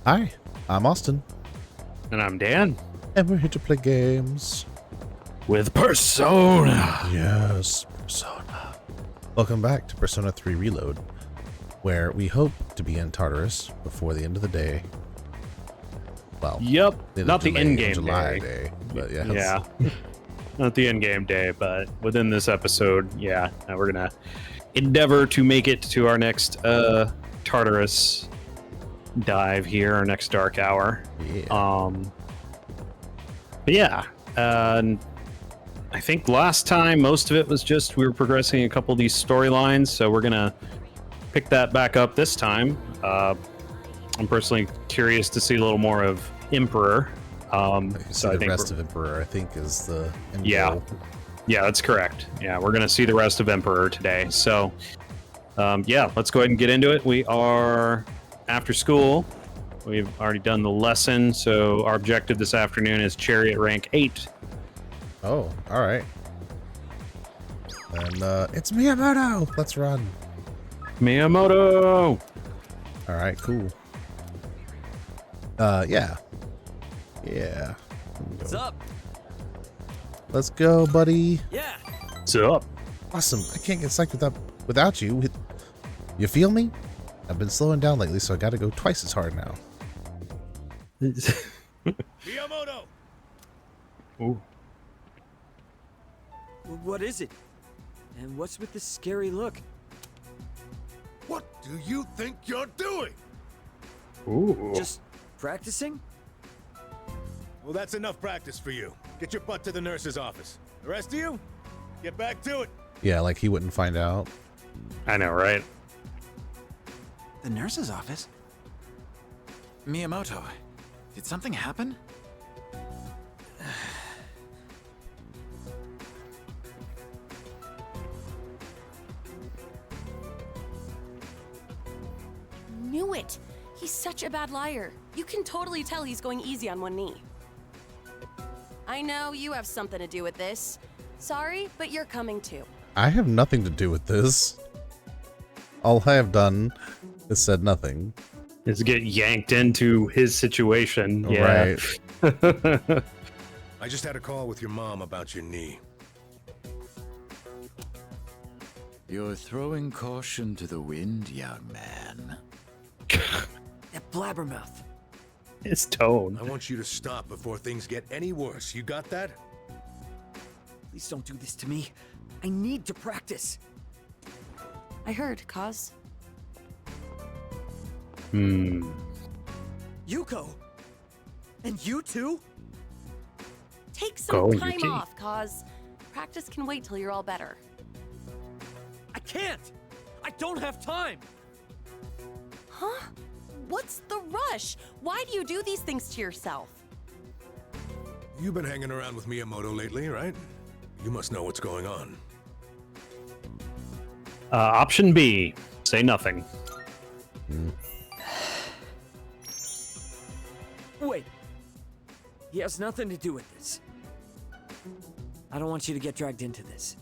Hi, I'm Austin, And I'm Dan. and we're here to play games. With Persona. Yes, Persona. Welcome back to Persona 3 Reload, where we hope to be in Tartarus before the end of the day. Well, Yep. Not the July- in-game July day. day, but yes. Yeah. Not the in-game day, but within this episode, yeah, we're gonna endeavor to make it to our next Tartarus dive here, our next dark hour. Yeah. But yeah, I think last time most of it was just we were progressing a couple of these storylines, so we're gonna pick that back up this time. I'm personally curious to see a little more of Emperor. So the rest of Emperor, I think, is the end goal. Yeah, that's correct. Yeah, we're gonna see the rest of Emperor today. So, yeah, let's go ahead and get into it. We are after school. We've already done the lesson, so our objective this afternoon is Chariot rank 8. Oh, all right. And it's Miyamoto. Let's run. Miyamoto. All right, cool. Yeah. What's up? Let's go, buddy. Yeah. What's up? Awesome. I can't get psyched without you. You feel me? I've been slowing down lately, so I gotta go twice as hard now. Miyamoto. Ooh. What is it? And what's with this scary look? What do you think you're doing? Ooh. Just practicing? Well, that's enough practice for you. Get your butt to the nurse's office. The rest of you, get back to it. Yeah, like he wouldn't find out. I know, right? The nurse's office? Miyamoto, did something happen? Knew it! He's such a bad liar. You can totally tell he's going easy on one knee. I know you have something to do with this. Sorry, but you're coming too. I have nothing to do with this. All I have done is said nothing. Is get yanked into his situation. Yeah. Right. I just had a call with your mom about your knee. You're throwing caution to the wind, young man. That blabbermouth. His tone. I want you to stop before things get any worse. You got that? Please don't do this to me. I need to practice. I heard, Kaz. Yuko. And you too? Take some Go, time Yuki. off, Kaz. Practice can wait till you're all better. I can't. I don't have time. Huh? What's the rush? Why do you do these things to yourself? You've been hanging around with Miyamoto lately, right? You must know what's going on. Option B, say nothing. Wait. He has nothing to do with this. I don't want you to get dragged into this.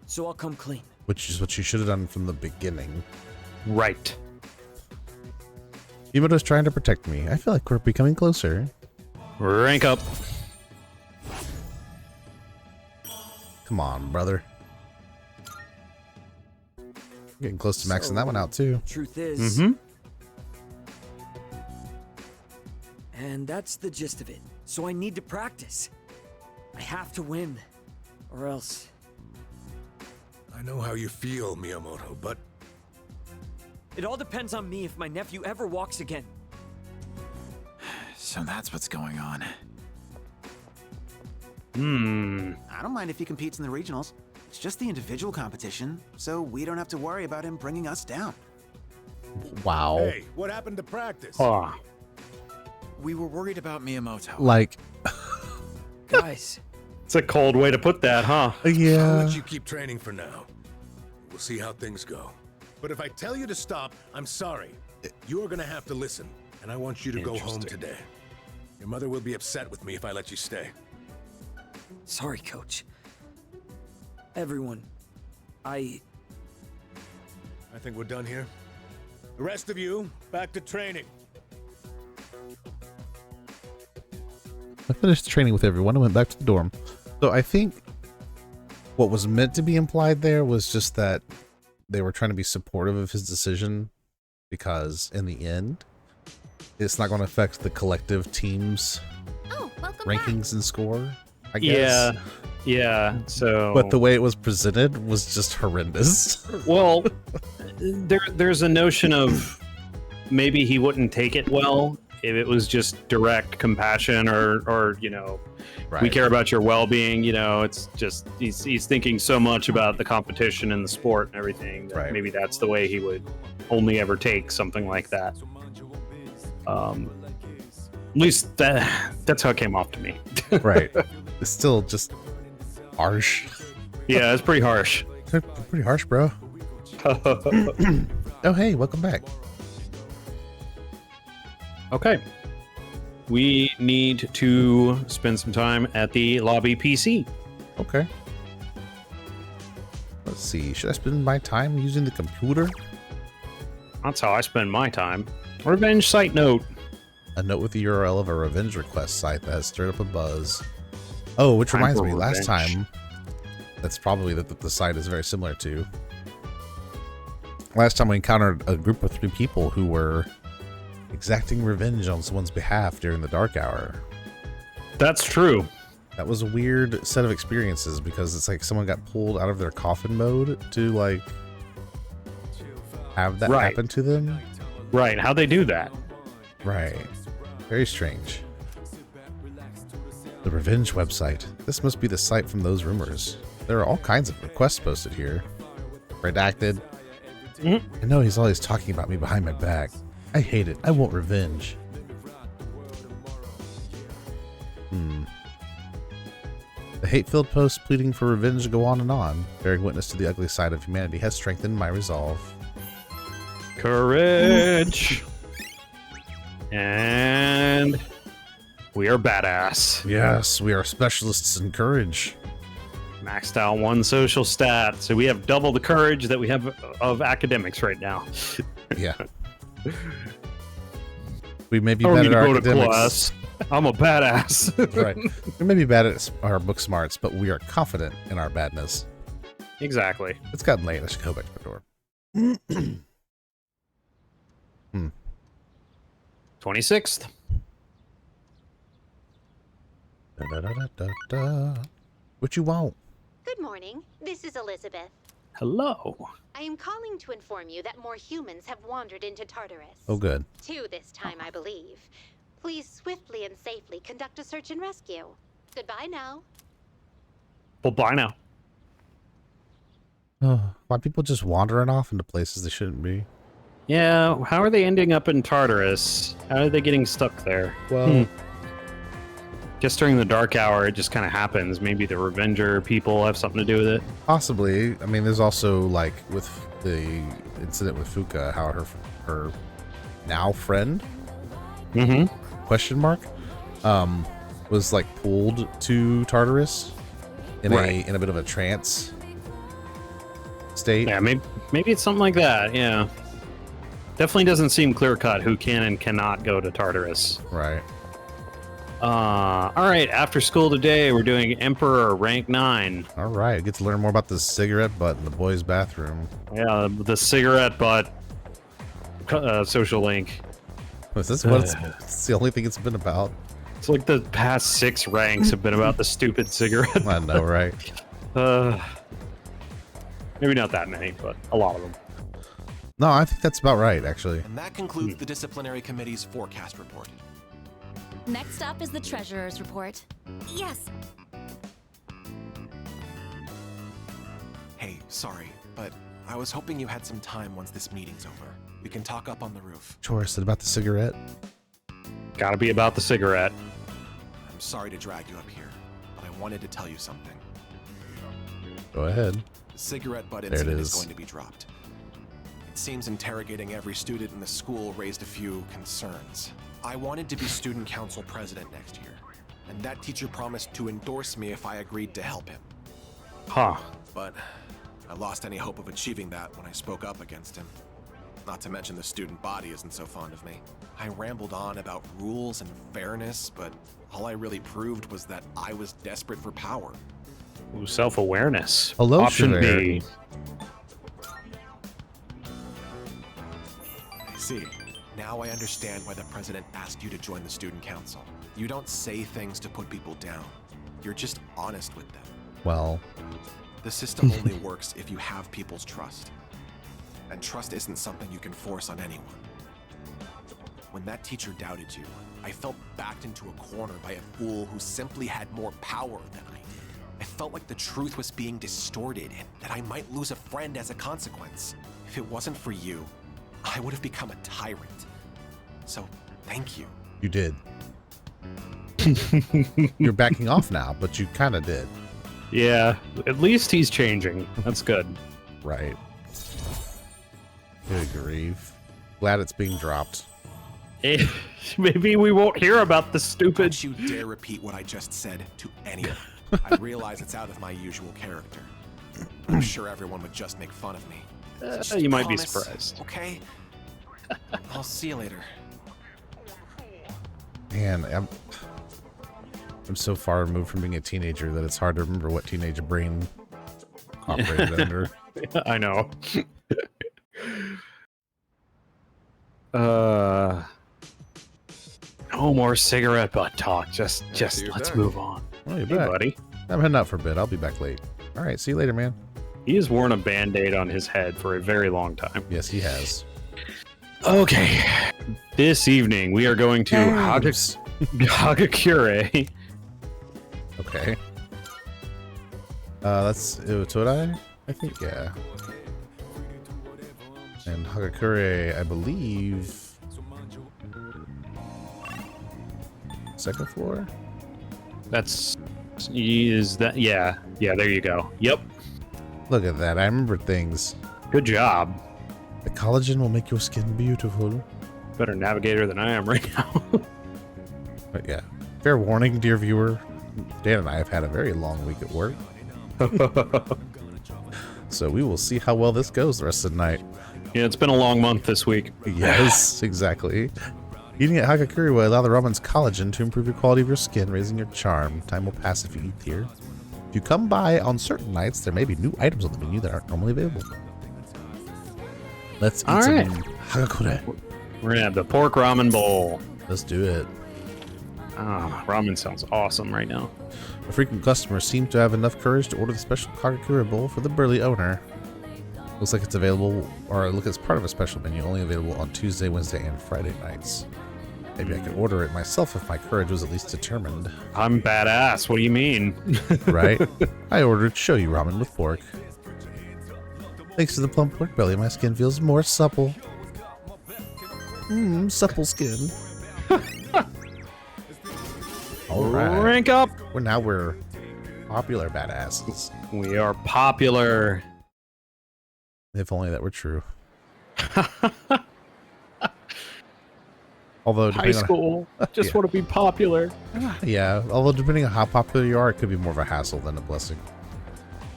So I'll come clean. Which is what you should have done from the beginning. Right. Miyamoto's trying to protect me. I feel like we're becoming closer. Rank up. Come on, brother. Getting close to maxing that one out, too. Truth is. Mm-hmm. And that's the gist of it. So I need to practice. I have to win. Or else. I know how you feel, Miyamoto, but It all depends on me if my nephew ever walks again. So that's what's going on. I don't mind if he competes in the regionals. It's just the individual competition, so we don't have to worry about him bringing us down. Wow. hey, what happened to practice? Ah. We were worried about Miyamoto. Like, Guys, It's a cold way to put that, huh? I'll yeah. let you keep training for now. We'll see how things go. But if I tell you to stop, I'm sorry. You're gonna have to listen, and I want you to go home Interesting. today. Your mother will be upset with me if I let you stay. sorry, Coach. Everyone, I I think we're done here. The rest of you, back to training. I finished training with everyone and went back to the dorm. So I think what was meant to be implied there was just that they were trying to be supportive of his decision, because in the end, it's not going to affect the collective team's rankings and score, I guess. Yeah. So, But the way it was presented was just horrendous. well, there's a notion of maybe he wouldn't take it well if it was just direct compassion or we care about your well-being. It's just he's thinking so much about the competition and the sport and everything that maybe that's the way he would only ever take something like that. At least that's how it came off to me. Right. It's still just harsh. Yeah, it's pretty harsh. Pretty harsh, bro. Oh, hey, welcome back. Okay. We need to spend some time at the lobby PC. Okay. Let's see. Should I spend my time using the computer? That's how I spend my time. Revenge site note. A note with the URL of a revenge request site that has stirred up a buzz. Oh, which Time reminds for me, last revenge. time, that's probably that the site is very similar to. Last time we encountered a group of 3 people who were exacting revenge on someone's behalf during the dark hour. That's true. That was a weird set of experiences because it's like someone got pulled out of their coffin mode to like have that happen to them. Right. How'd they do that? Right. Very strange. The revenge website. This must be the site from those rumors. There are all kinds of requests posted here. Redacted. I know he's always talking about me behind my back. I hate it. I want revenge. The hate-filled posts pleading for revenge go on and on, bearing witness to the ugly side of humanity has strengthened my resolve. Courage. And we are badass. Yes, we are specialists in courage. Maxed out 1 social stat. So we have double the courage that we have of academics right now. Yeah. We may be I don't bad need at to our go to academics. class. I'm a badass. Right. We may be bad at our book smarts, but we are confident in our badness. Exactly. It's gotten late. I should go back to the door. 26th. Da-da-da-da-da. What you want? Good morning. This is Elizabeth. Hello. I am calling to inform you that more humans have wandered into Tartarus. Oh, good. 2 this time, I believe. Please swiftly and safely conduct a search and rescue. Goodbye now. Well, bye now. Oh, why people just wandering off into places they shouldn't be? Yeah, how are they ending up in Tartarus? How are they getting stuck there? Well, Just during the dark hour, it just kind of happens. Maybe the Revenger people have something to do with it. possibly. I mean, there's also like with the incident with Fuka, how her now friend question mark was like pulled to Tartarus in a bit of a trance state. Yeah, maybe it's something like that. Yeah, definitely doesn't seem clear cut who can and cannot go to Tartarus. Right. All right, after school today, we're doing Emperor Rank 9. All right. I get to learn more about the cigarette butt in the boys' bathroom. Yeah, the cigarette butt social link. Is this what it's the only thing it's been about? It's like the past 6 ranks have been about the stupid cigarette. I know, right? Maybe not that many, but a lot of them. No, I think that's about right, actually. And that concludes the disciplinary committee's forecast report. Next up is the treasurer's report. Yes. Hey, sorry, but I was hoping you had some time once this meeting's over. We can talk up on the roof. Sure, is it about the cigarette? Gotta be about the cigarette. I'm sorry to drag you up here, but I wanted to tell you something. Go ahead. The cigarette butt There it incident is is. going to be dropped. It seems interrogating every student in the school raised a few concerns. I wanted to be student council president next year, and that teacher promised to endorse me if I agreed to help him. Huh. But I lost any hope of achieving that when I spoke up against him. Not to mention the student body isn't so fond of me. I rambled on about rules and fairness, but all I really proved was that I was desperate for power. Ooh, self-awareness. Hello, Option Javert. B. I see. Now I understand why the president asked you to join the student council. You don't say things to put people down. You're just honest with them. Well, The system only works if you have people's trust. And trust isn't something you can force on anyone. When that teacher doubted you, I felt backed into a corner by a fool who simply had more power than I did. I felt like the truth was being distorted and that I might lose a friend as a consequence. If it wasn't for you, I would have become a tyrant. So, thank you. you did. You're backing off now, but you kind of did. Yeah, at least he's changing. That's good. Right. Good grief. Glad it's being dropped. Maybe we won't hear about the stupid. Don't you dare repeat what I just said to anyone. I realize it's out of my usual character. I'm sure everyone would just make fun of me. Just You might be promise, surprised. Okay? I'll see you later. Man, I'm so far removed from being a teenager that it's hard to remember what teenage brain operated under. I know. No more cigarette butt talk. Just let's move on. Oh, you're Hey, back. buddy. I'm heading out for a bit. I'll be back late. All right, see you later, man. He has worn a band-aid on his head for a very long time. Yes, he has. Okay. This evening we are going to Thanks. Hagakure. Okay. That's Utodai, I think, yeah. And Hagakure, I believe, second floor? That's yeah, there you go. Yep. Look at that, I remember things. Good job. The collagen will make your skin beautiful. Better navigator than I am right now. But yeah, fair warning, dear viewer. Dan and I have had a very long week at work. So we will see how well this goes the rest of the night. Yeah, it's been a long month this week. Yes, exactly. Eating at Hagakure will allow the ramen's collagen to improve your quality of your skin, raising your charm. Time will pass if you eat here. If you come by on certain nights, there may be new items on the menu that aren't normally available. Let's eat All some right. Hagakure. We're gonna have the pork ramen bowl. Let's do it. Ah, ramen sounds awesome right now. A frequent customer seemed to have enough courage to order the special Hagakure bowl for the burly owner. Looks like it's available, or look, it's part of a special menu, only available on Tuesday, Wednesday, and Friday nights. Maybe I could order it myself if my courage was at least determined. I'm badass. What do you mean? Right? I ordered shoyu ramen with pork. Thanks to the plump pork belly, my skin feels more supple. Supple skin. All right. Rank up. We're popular badasses. We are popular. If only that were true. Although High depending on school. Just Yeah. want to be popular. yeah, although depending on how popular you are, it could be more of a hassle than a blessing.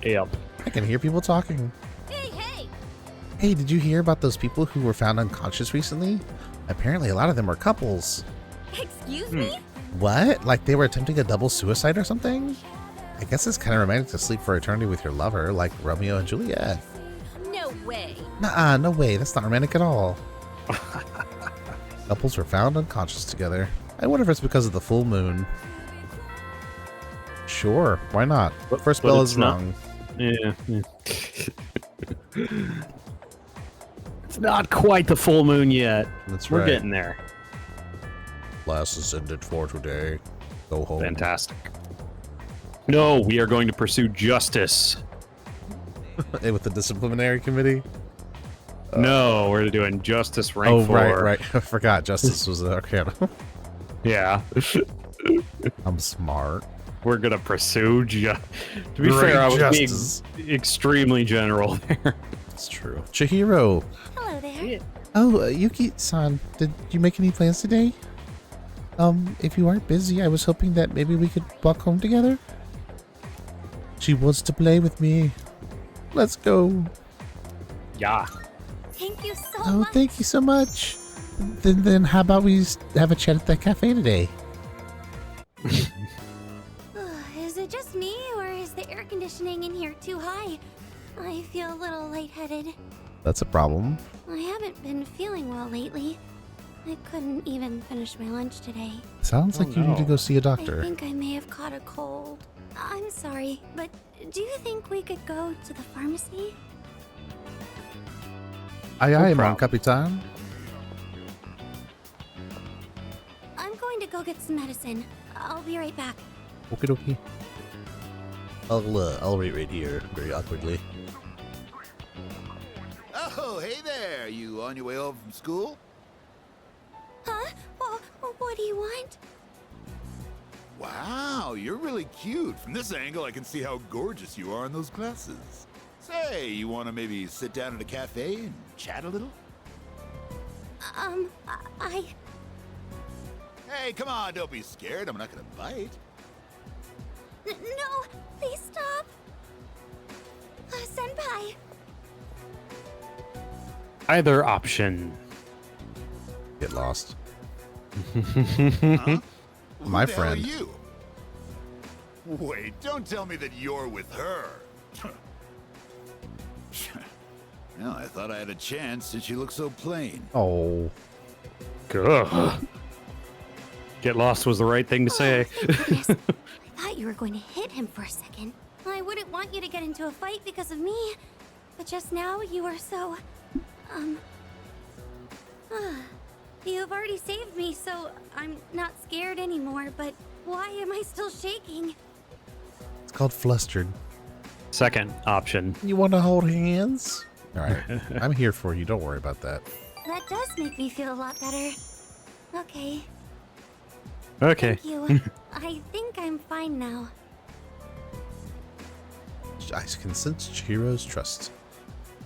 Yep. I can hear people talking. Hey! Hey, did you hear about those people who were found unconscious recently? Apparently a lot of them are couples. Excuse me? What? Like they were attempting a double suicide or something? I guess it's kind of romantic to sleep for eternity with your lover, like Romeo and Juliet. No way. Nuh-uh, no way, that's not romantic at all. Couples were found unconscious together. I wonder if it's because of the full moon. Sure, why not? First but bell it's is not- rung. Yeah. It's not quite the full moon yet. That's We're right. getting there. Class is ended for today. Go home. Fantastic. No, we are going to pursue justice. Hey, with the disciplinary committee? No, we're doing justice rank Oh, 4. right. I forgot Justice was okay. Yeah. I'm smart. We're gonna pursue To be Great fair, I was justice. being extremely general there. It's true. Chihiro. Hello there. Oh, Yuki-san, did you make any plans today? If you aren't busy, I was hoping that maybe we could walk home together. She wants to play with me. Let's go. Yeah. Thank you so Oh, much. thank you so much. Then how about we have a chat at the cafe today? Is it just me, or is the air conditioning in here too high? I feel a little lightheaded. That's a problem. I haven't been feeling well lately. I couldn't even finish my lunch today. Sounds like you need to go see a I doctor. think I may have caught a cold. I'm sorry, but do you think we could go to the pharmacy? Aye, mon capitan. I'm going to go get some medicine. I'll be right back. Okie dokie. I'll wait right here, very awkwardly. Oh, hey there. You on your way home from school? Huh? What do you want? Wow, you're really cute. From this angle, I can see how gorgeous you are in those glasses. Say, you want to maybe sit down at a cafe and chat a little? Hey, come on, don't be scared. I'm not gonna bite. No, please stop. Senpai. Either option. Get lost. Huh? My Who the hell friend. are you? Wait, don't tell me that you're with her. Well, I thought I had a chance since you look so plain. Oh. Ugh. Get lost was the right thing to say. Thank goodness. I thought you were going to hit him for a second. I wouldn't want you to get into a fight because of me, but just now you were so, You've already saved me, so I'm not scared anymore, but why am I still shaking? It's called flustered. Second option. You want to hold hands? All right. I'm here for you. Don't worry about that. That does make me feel a lot better. Okay. Okay. Thank you. I think I'm fine now. I can sense Chihiro's trust.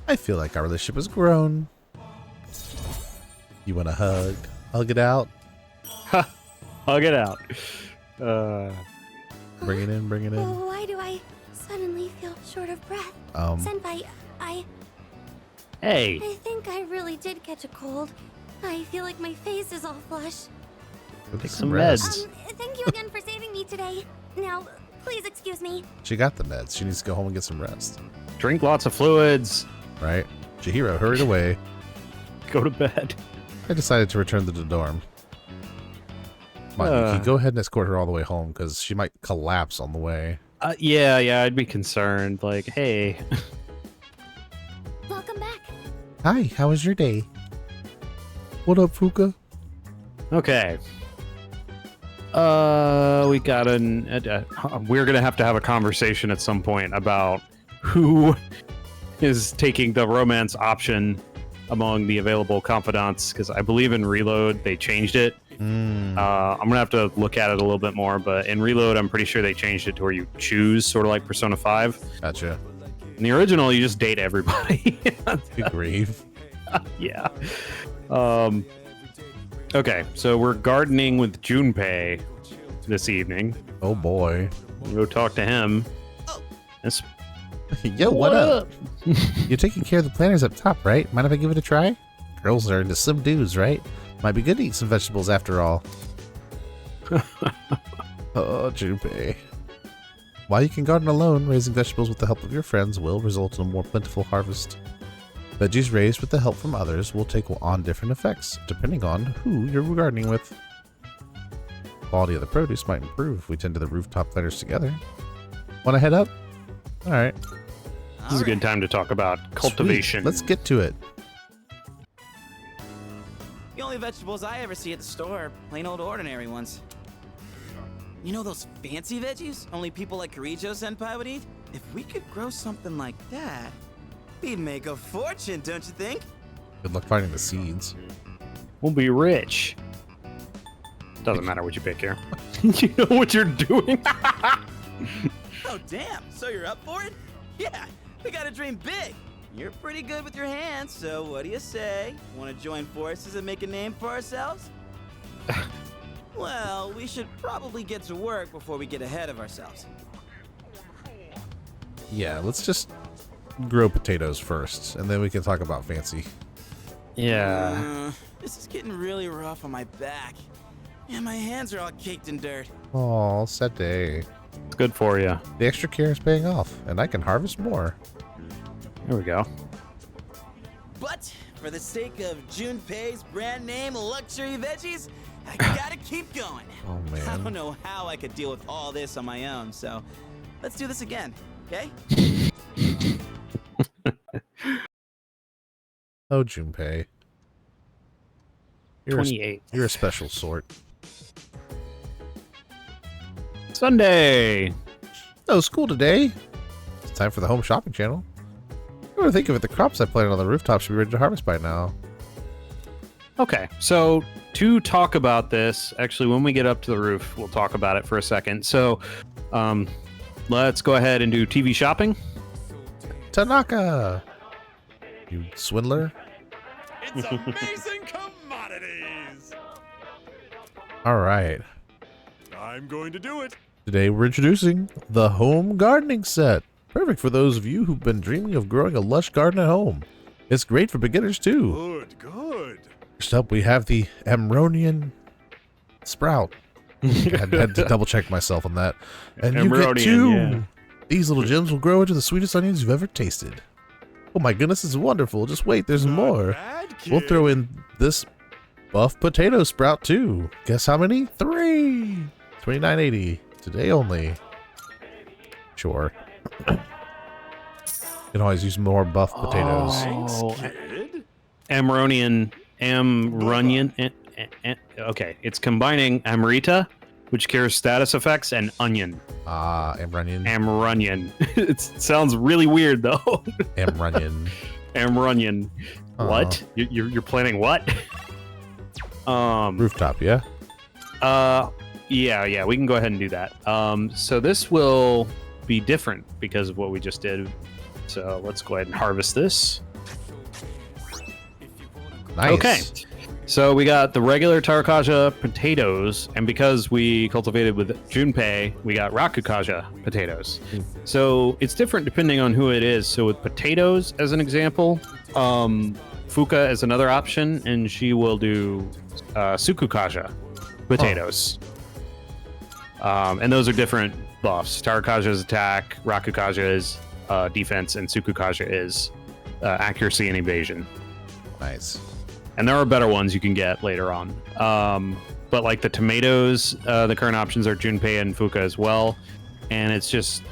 I feel like our relationship has grown. You want a hug? Hug it out. Hug it out. Bring it in, bring it in. Why do I suddenly feel short of breath? Senpai, I Hey. think I really did catch a cold. I feel like my face is all flush. Go take some rest. meds. Thank you again for saving me today. Now, please excuse me. She got the meds. She needs to go home and get some rest. Drink lots of fluids. Right? Chihiro hurried away. Go to bed. I decided to return to the dorm. Yuki, go ahead and escort her all the way home because she might collapse on the way. Yeah, I'd be concerned. Like, hey. Welcome back. Hi, how was your day? What up, Fuka? Okay. We got we're gonna have to have a conversation at some point about who is taking the romance option among the available confidants, because I believe in Reload they changed it. I'm gonna have to look at it a little bit more, but in Reload I'm pretty sure they changed it to where you choose, sort of like Persona 5. Gotcha. In the original, you just date everybody. Good grief. Yeah. Okay, so we're gardening with Junpei this evening. Oh boy. Go talk to him. That's- Yo, what up? You're taking care of the planters up top, right? Mind if I give it a try? Girls are into slim dudes, right? Might be good to eat some vegetables after all. Oh, Junpei. While you can garden alone, raising vegetables with the help of your friends will result in a more plentiful harvest. Veggies raised with the help from others will take on different effects, depending on who you're gardening with. Quality of the produce might improve if we tend to the rooftop planters together. Want to head up? Alright. This is a good time to talk about cultivation. Sweet. Let's get to it. The only vegetables I ever see at the store are plain old ordinary ones. You know those fancy veggies only people like Kirijo-senpai would eat? If we could grow something like that, we'd make a fortune, don't you think? Good luck finding the seeds. We'll be rich. Doesn't matter what you pick here. You know what you're doing? Oh, damn. So you're up for it? Yeah, we gotta dream big. You're pretty good with your hands, so what do you say? Want to join forces and make a name for ourselves? Well, we should probably get to work before we get ahead of ourselves. Yeah, let's just grow potatoes first, and then we can talk about fancy. Yeah. This is getting really rough on my back. Yeah, my hands are all caked in dirt. Oh, sad day. It's good for you. The extra care is paying off, and I can harvest more. There we go. But for the sake of Junpei's brand name luxury veggies, I gotta keep going. Oh, I man. don't know how I could deal with all this on my own, so let's do this again, okay? Oh, Junpei. You're 28. You're a special sort. Sunday. No school today. It's time for the home shopping channel. What do you think of it? The crops I planted on the rooftop should be ready to harvest by now. Okay, so to talk about this, actually, when we get up to the roof, we'll talk about it for a second. So, let's go ahead and do TV shopping. Tanaka! You swindler. It's amazing commodities. All right. I'm going to do it. Today we're introducing the home gardening set. Perfect for those of you who've been dreaming of growing a lush garden at home. It's great for beginners too. Good, good. First up, we have the Amronian sprout. I had to double check myself on that. And you get Amronian, 2. yeah. These little gems will grow into the sweetest onions you've ever tasted. Oh my goodness, it's wonderful. Just wait, there's more. Bad We'll kid. throw in this buff potato sprout too. Guess how many? 3. $29.80. Today only. Sure. You can always use more buff potatoes. Oh, Kid? Amronian. Okay, it's combining Amrita, which cures status effects, and onion. Ah, Amronian. Amronian. It sounds really weird though. Amronian. Amronian. What? You're planning what? Rooftop, yeah? Yeah, we can go ahead and do that. So this will be different because of what we just did. So let's go ahead and harvest this. Nice. Okay. So we got the regular Tarakaja potatoes, and because we cultivated with Junpei, we got Rakukaja potatoes. So it's different depending on who it is. So with potatoes, as an example, Fuka is another option, and she will do Sukukaja potatoes. And those are different buffs. Tarakaja is attack, Rakukaja is defense, and Sukukaja is accuracy and evasion. Nice. And there are better ones you can get later on. But like the tomatoes, the current options are Junpei and Fuka as well. And it's just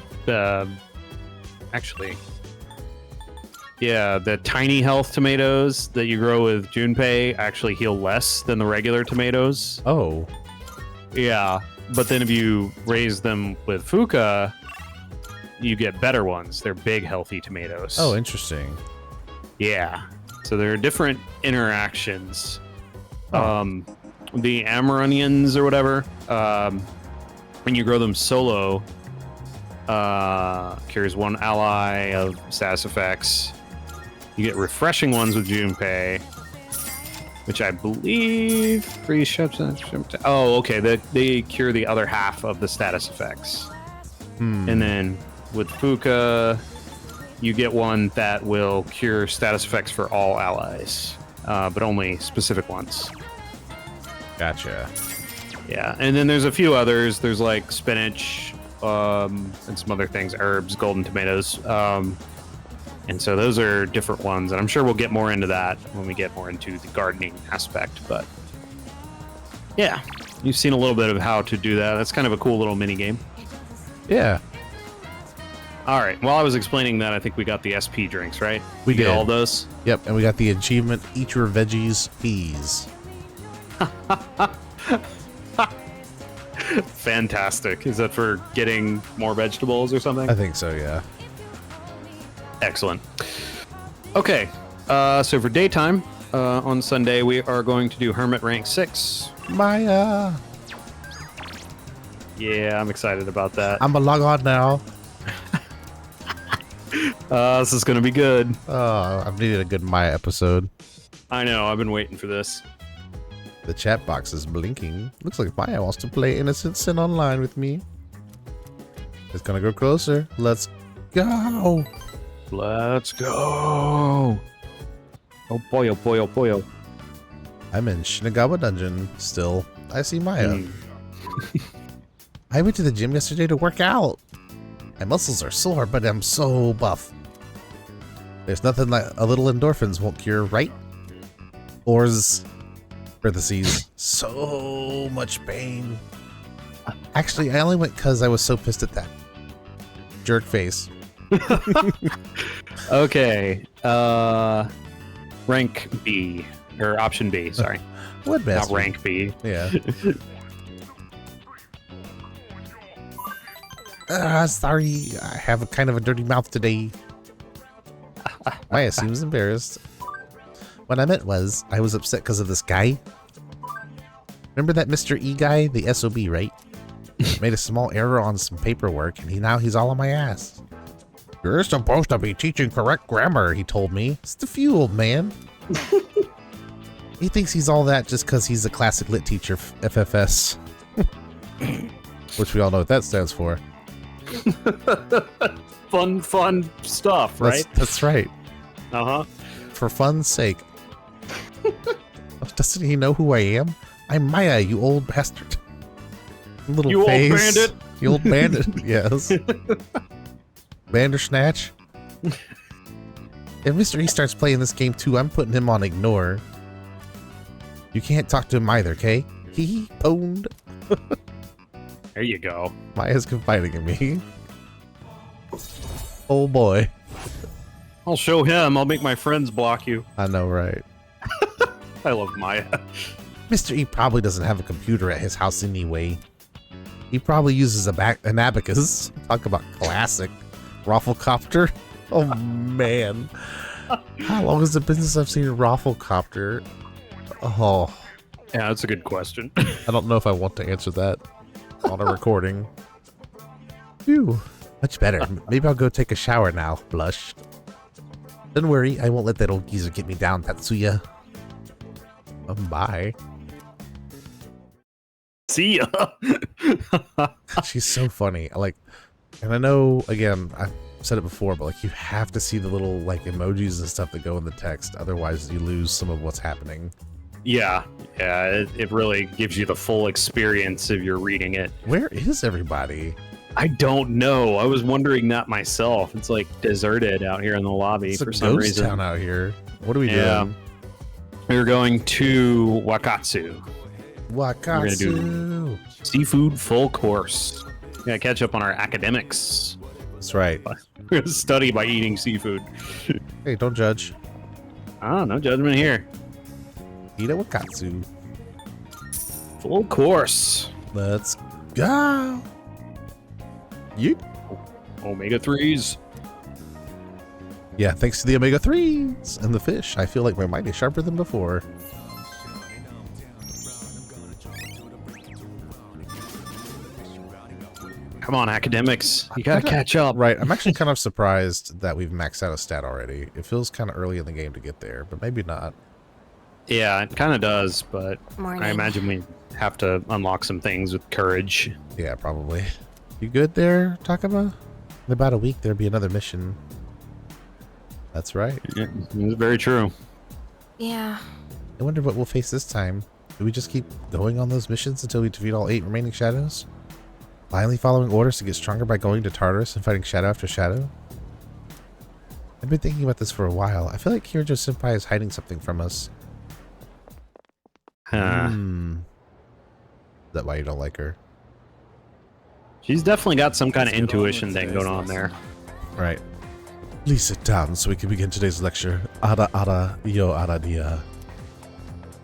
actually, yeah, the tiny health tomatoes that you grow with Junpei actually heal less than the regular tomatoes. Oh. Yeah, but then if you raise them with Fuka, you get better ones. They're big, healthy tomatoes. Oh, interesting. Yeah. So there are different interactions. Oh. The Amronians or whatever, when you grow them solo, cures one ally of status effects. You get refreshing ones with Junpei, which I believe free ships. Oh, okay. They cure the other half of the status effects. And then with Fuka, you get one that will cure status effects for all allies, but only specific ones. Gotcha. Yeah, and then there's a few others. There's like spinach, and some other things, herbs, golden tomatoes. And so those are different ones, and I'm sure we'll get more into that when we get more into the gardening aspect. But yeah, you've seen a little bit of how to do that. That's kind of a cool little mini game. Yeah. All right. While I was explaining that, I think we got the SP drinks, right? We get did. all those. Yep, and we got the achievement, eat your veggies, peas. Fantastic. Is that for getting more vegetables or something? I think so, yeah. Excellent. Okay. So for daytime, on Sunday, we are going to do Hermit Rank 6. Maya. Yeah, I'm excited about that. I'm a log on now. This is going to be good. I've needed a good Maya episode. I know. I've been waiting for this. The chat box is blinking. Looks like Maya wants to play Innocent Sin online with me. It's gonna go closer. Let's go. Let's go. Oh boy, oh boy, oh boy, oh. I'm in Shinagawa Dungeon still. I see Maya. I went to the gym yesterday to work out. My muscles are sore, but I'm so buff. There's nothing like a little endorphins won't cure, right? Ors, parentheses, so much pain. Actually, I only went because I was so pissed at that jerk face. Okay. Rank B. Or option B, sorry. What best? Not rank B. Yeah. Sorry, I have a kind of a dirty mouth today. Maya seems embarrassed. What I meant was, I was upset because of this guy. Remember that Mr. E guy, the SOB, right? Made a small error on some paperwork, and now he's all on my ass. You're supposed to be teaching correct grammar, he told me. It's the fuel, old man. He thinks he's all that just because he's a classic lit teacher, FFS. Which we all know what that stands for. Fun stuff, right? That's right. Uh-huh. For fun's sake. Doesn't he know who I am? I'm Maya, you old bastard. Little You face. old bandit. You old bandit, yes. Bandersnatch. If Mr. E starts playing this game too, I'm putting him on ignore. You can't talk to him either, okay? He pwned. There you go. Maya's confiding in me. Oh boy. I'll show him. I'll make my friends block you. I know, right? I love Maya. Mr. E probably doesn't have a computer at his house anyway. He probably uses an abacus. Talk about classic. Rafflecopter. Oh man. How long has it been since I've seen a Rafflecopter? Oh. Yeah, that's a good question. I don't know if I want to answer that on a recording. Phew. Much better. Maybe I'll go take a shower now, blush. Don't worry, I won't let that old geezer get me down, Tatsuya. Bye. See ya. She's so funny. And I know, again, I've said it before, but like you have to see the little like emojis and stuff that go in the text. Otherwise, you lose some of what's happening. Yeah, it really gives you the full experience if you're reading it. Where is everybody? I don't know. I was wondering that myself. It's like deserted out here in the lobby It's for a some ghost reason. town out here. What are we doing? We're going to Wakatsu. Wakatsu. Seafood full course. Gotta catch up on our academics. That's right. We're gonna study by eating seafood. Hey, don't judge. Oh, no judgment here. Eat at Wakatsu. Full course. Let's go. Yeet. Omega-3s. Yeah, thanks to the omega-3s and the fish, I feel like my mind is sharper than before. Come on, academics. You gotta catch up. Right, I'm actually kind of surprised that we've maxed out a stat already. It feels kind of early in the game to get there, but maybe not. Yeah, it kind of does, but Morning. I imagine we have to unlock some things with courage. Yeah, probably. You good there, Takama? In about a week, there'll be another mission. That's right. Yeah, it's very true. Yeah. I wonder what we'll face this time. Do we just keep going on those missions until we defeat all 8 remaining shadows? Blindly following orders to get stronger by going to Tartarus and fighting shadow after shadow? I've been thinking about this for a while. I feel like Kirijo Senpai is hiding something from us. Huh. Is that why you don't like her? She's definitely got some kind of intuition thing going on there. Right. Please sit down so we can begin today's lecture. Ara ara yo ara dia.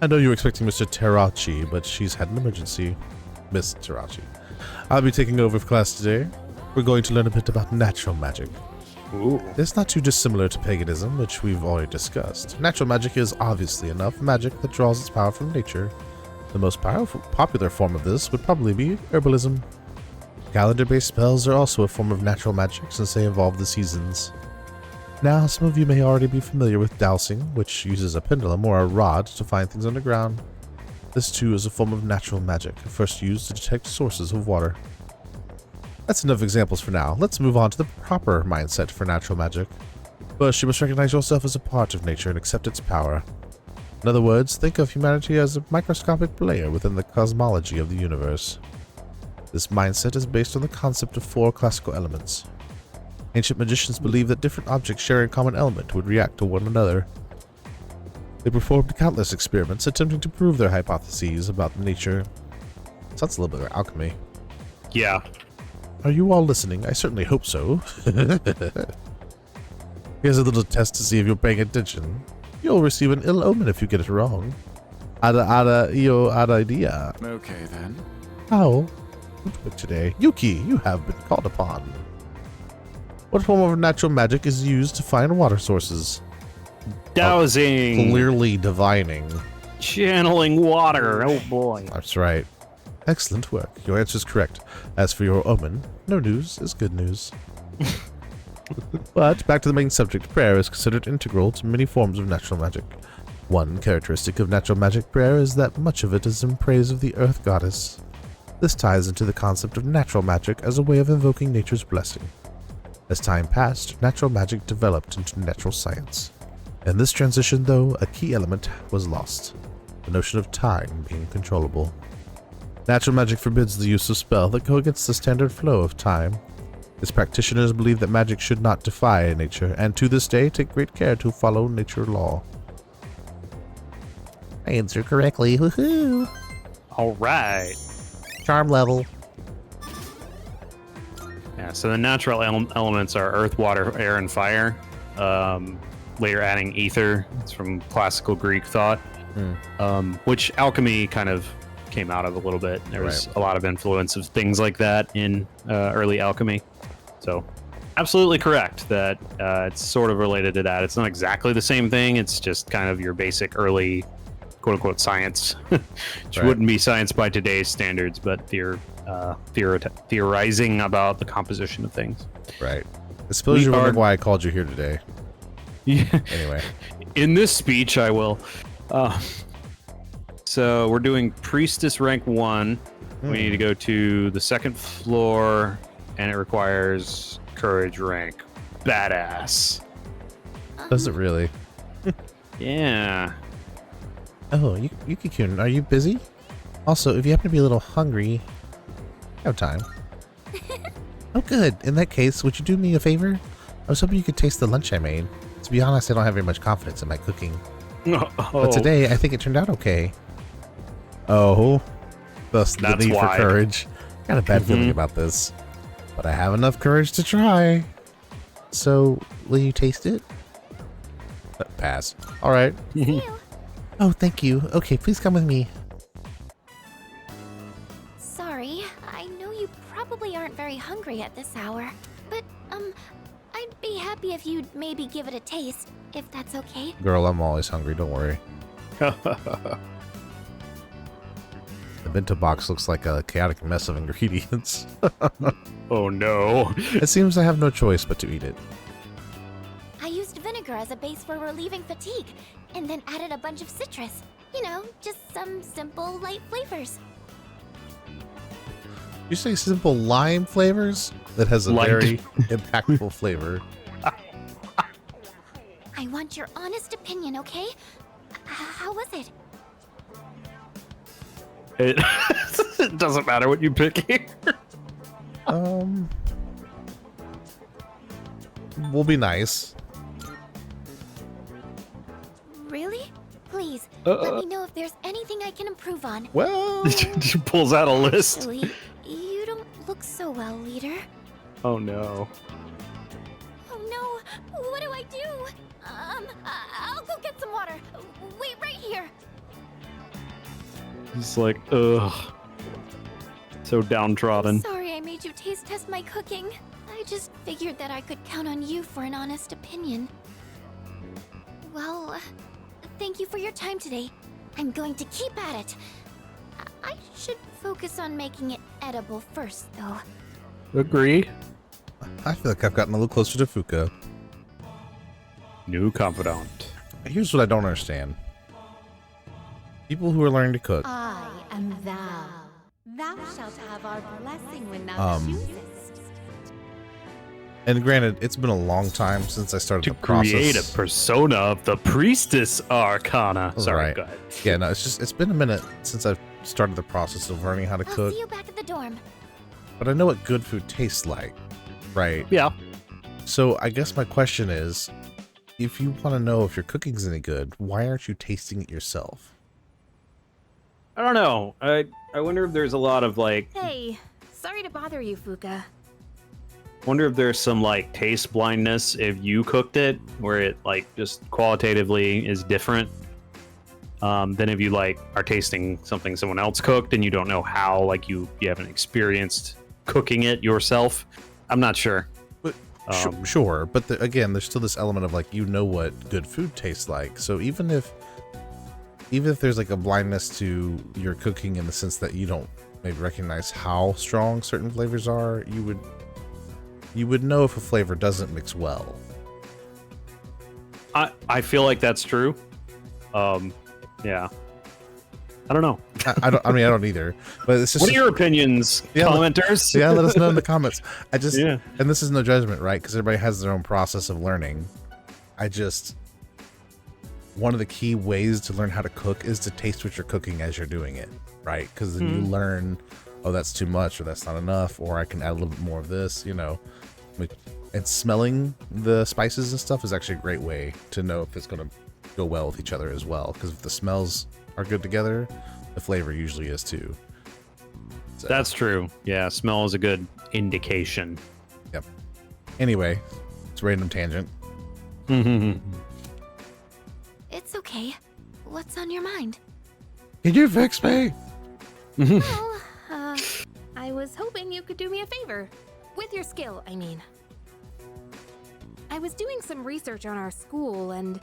I know you were expecting Mr. Terachi, but she's had an emergency. Miss Terachi. I'll be taking over for class today. We're going to learn a bit about natural magic. Ooh. It's not too dissimilar to paganism, which we've already discussed. Natural magic is obviously enough magic that draws its power from nature. The most popular form of this would probably be herbalism. Calendar-based spells are also a form of natural magic since they involve the seasons. Now, some of you may already be familiar with dowsing, which uses a pendulum or a rod to find things underground. This too is a form of natural magic, first used to detect sources of water. That's enough examples for now. Let's move on to the proper mindset for natural magic. First, you must recognize yourself as a part of nature and accept its power. In other words, think of humanity as a microscopic player within the cosmology of the universe. This mindset is based on the concept of 4 classical elements. Ancient magicians believed that different objects sharing a common element would react to one another. They performed countless experiments attempting to prove their hypotheses about nature. Sounds a little bit like alchemy. Yeah. Are you all listening? I certainly hope so. Here's a little test to see if you're paying attention. You'll receive an ill omen if you get it wrong. Ada idea. Okay, then. How? But today, Yuki, you have been called upon. What form of natural magic is used to find water sources? Dowsing. Clearly divining. Channeling water. Oh boy. That's right. Excellent work. Your answer is correct. As for your omen, no news is good news. But back to the main subject, prayer is considered integral to many forms of natural magic. One characteristic of natural magic prayer is that much of it is in praise of the earth goddess. This ties into the concept of natural magic as a way of invoking nature's blessing. As time passed, natural magic developed into natural science. In this transition, though, a key element was lost, the notion of time being controllable. Natural magic forbids the use of spells that go against the standard flow of time. Its practitioners believe that magic should not defy nature, and to this day take great care to follow nature law. I answered correctly, woohoo! Alright. Charm level. Yeah, so the natural elements are earth, water, air, and fire. Later adding ether. It's from classical Greek thought, which alchemy kind of came out of a little bit. There was a lot of influence of things like that in early alchemy. So absolutely correct that it's sort of related to that. It's not exactly the same thing. It's just kind of your basic early quote-unquote science, which wouldn't be science by today's standards, but theorizing about the composition of things. Right. I suppose you're wondering why I called you here today. Yeah. Anyway. In this speech, I will. So we're doing Priestess rank 1. We need to go to the 2nd floor, and it requires Courage rank. Badass. Does it really? Yeah. Oh, Yuki-kun, are you busy? Also, if you happen to be a little hungry, I have time. Oh, good. In that case, would you do me a favor? I was hoping you could taste the lunch I made. To be honest, I don't have very much confidence in my cooking. But today, I think it turned out okay. Oh, thus the need for courage. Got a bad feeling about this. But I have enough courage to try. So, will you taste it? Pass. All right. Oh, thank you. Okay, please come with me. Sorry, I know you probably aren't very hungry at this hour, but, I'd be happy if you'd maybe give it a taste, if that's okay. Girl, I'm always hungry, don't worry. The bento box looks like a chaotic mess of ingredients. Oh no. It seems I have no choice but to eat it. I used vinegar as a base for relieving fatigue, and then added a bunch of citrus. You know, just some simple, light flavors. You say simple lime flavors? That has a very impactful flavor. I want your honest opinion, okay? How was it? It doesn't matter what you pick here. We'll be nice. Really? Please, let me know if there's anything I can improve on. Well... She pulls out a list. Actually, you don't look so well, leader. Oh no. Oh no, what do I do? I'll go get some water. Wait right here. He's like, ugh. So downtrodden. Sorry I made you taste test my cooking. I just figured that I could count on you for an honest opinion. Well, thank you for your time today. I'm going to keep at it. I should focus on making it edible first, though. Agree. I feel like I've gotten a little closer to Fuka. New confidant. Here's what I don't understand. People who are learning to cook. I am thou. Thou shalt have our blessing when thou choosest. And granted, it's been a long time since I started To the process. create a persona of the priestess arcana. Sorry, Right. go ahead. Yeah, no, it's been a minute since I've started the process of learning how to I'll cook, see you back at the dorm. but I know what good food tastes like, right? Yeah. So I guess my question is, if you want to know if your cooking's any good, why aren't you tasting it yourself? I don't know. I wonder if there's a lot of like. Hey, sorry to bother you, Fuka. Wonder if there's some like taste blindness if you cooked it, where it like just qualitatively is different than if you like are tasting something someone else cooked and you don't know how, like you haven't experienced cooking it yourself. I'm not sure. But sure, but again, there's still this element of like, you know what good food tastes like. So even if there's like a blindness to your cooking in the sense that you don't maybe recognize how strong certain flavors are, you would know if a flavor doesn't mix well. I feel like that's true. Yeah. I don't know. I don't either. But it's just, what are your opinions, commenters? Let us know in the comments. And Yeah. this is no judgment, right? Because everybody has their own process of learning. One of the key ways to learn how to cook is to taste what you're cooking as you're doing it, right? Because then you learn, oh, that's too much, or that's not enough, or I can add a little bit more of this, you know. And smelling the spices and stuff is actually a great way to know if it's going to go well with each other as well. Because if the smells are good together, the flavor usually is too. So, That's true. Yeah, smell is a good indication. Yep. Anyway, it's a random tangent. It's okay. What's on your mind? Can you fix me? Well, I was hoping you could do me a favor. With your skill, I mean. I was doing some research on our school, and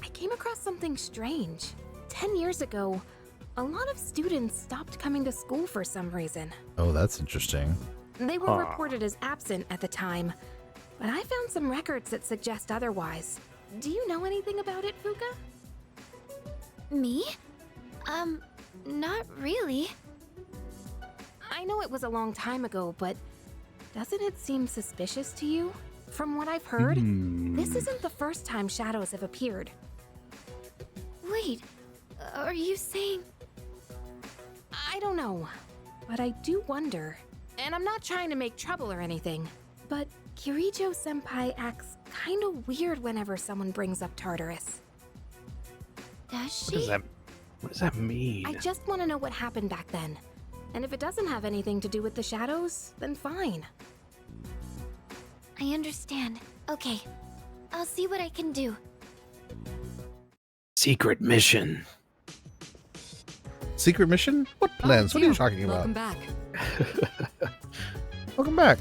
I came across something strange. 10 years ago, a lot of students stopped coming to school for some reason. Oh, that's interesting. They were reported as absent at the time, but I found some records that suggest otherwise. Do you know anything about it, Fuka? Me? Not really. I know it was a long time ago, but doesn't it seem suspicious to you? From what I've heard, this isn't the first time shadows have appeared. Wait, are you saying... I don't know, but I do wonder. And I'm not trying to make trouble or anything, but Kirijo-senpai acts kind of weird whenever someone brings up Tartarus. Does she? What does that mean? I just want to know what happened back then. And if it doesn't have anything to do with the shadows, then fine. I understand. Okay, I'll see what I can do. Secret mission. Secret mission? What plans? What are you talking about? Welcome back. Welcome back.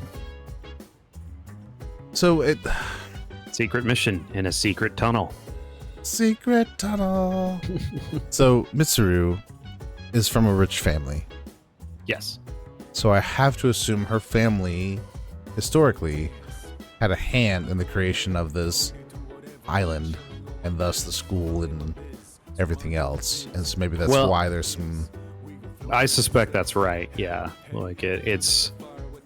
So Secret mission in a secret tunnel. Secret tunnel. So Mitsuru is from a rich family. Yes. So I have to assume her family historically had a hand in the creation of this island and thus the school and everything else. And so maybe that's why there's some... I suspect that's right. Yeah. Like it's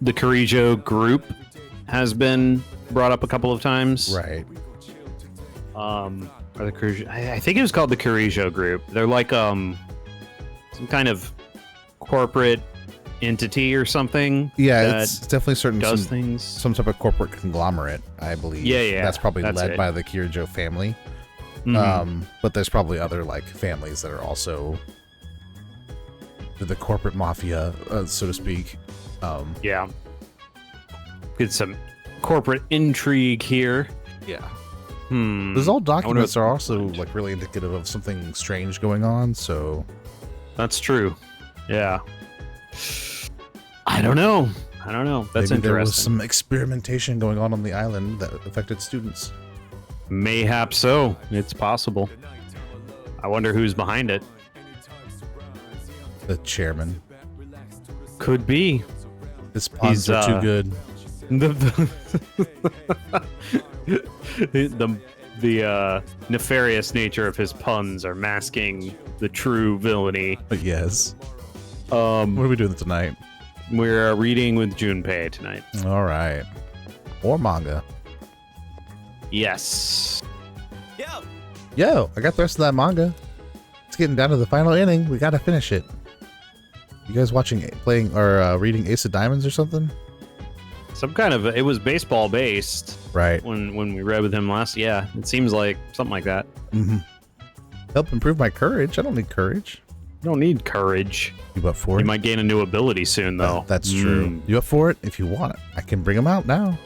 the Kirijo group has been brought up a couple of times. Right. Or the Kirijo, I think it was called the Kirijo group. They're like some kind of corporate entity or something. Yeah, it's definitely does things. Some type of corporate conglomerate, I believe. Yeah. That's probably led by the Kirijo family. But there's probably other like families that are also the corporate mafia, so to speak. Yeah. Get some corporate intrigue here. Yeah. Those old documents are also like really indicative of something strange going on, so that's true. Yeah. I don't know. That's maybe interesting. There was some experimentation going on the island that affected students. Mayhap so. It's possible. I wonder who's behind it. The chairman. Could be. His puns are too good. The nefarious nature of his puns are masking the true villainy. Yes. What are we doing tonight? We're reading with Junpei tonight. All right. or manga. Yes. Yo, I got the rest of that manga. It's getting down to the final inning. We gotta finish it. You guys playing or reading Ace of Diamonds or something? Some kind of, it was baseball based. Right. When we read with him last, yeah, it seems like something like that. Mm-hmm. Help improve my courage. I don't need courage. You don't need courage. You up for it? You might gain a new ability soon, though. That's true. You up for it? If you want it, I can bring them out now.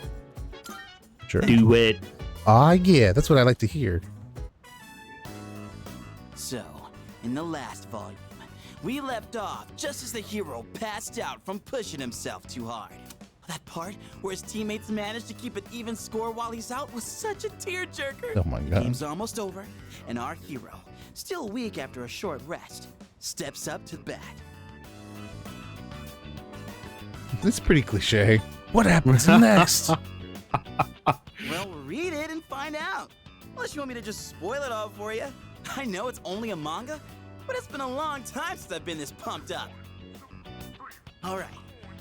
Sure. Do it. Ah, yeah, that's what I like to hear. So, in the last volume, we left off just as the hero passed out from pushing himself too hard. That part where his teammates managed to keep an even score while he's out was such a tearjerker. Oh my The god. game's almost over, and our hero, still weak after a short rest, steps up to the bat. This is pretty cliche. What happens next? Well, read it and find out. Unless you want me to just spoil it all for you. I know it's only a manga, but it's been a long time since I've been this pumped up. All right,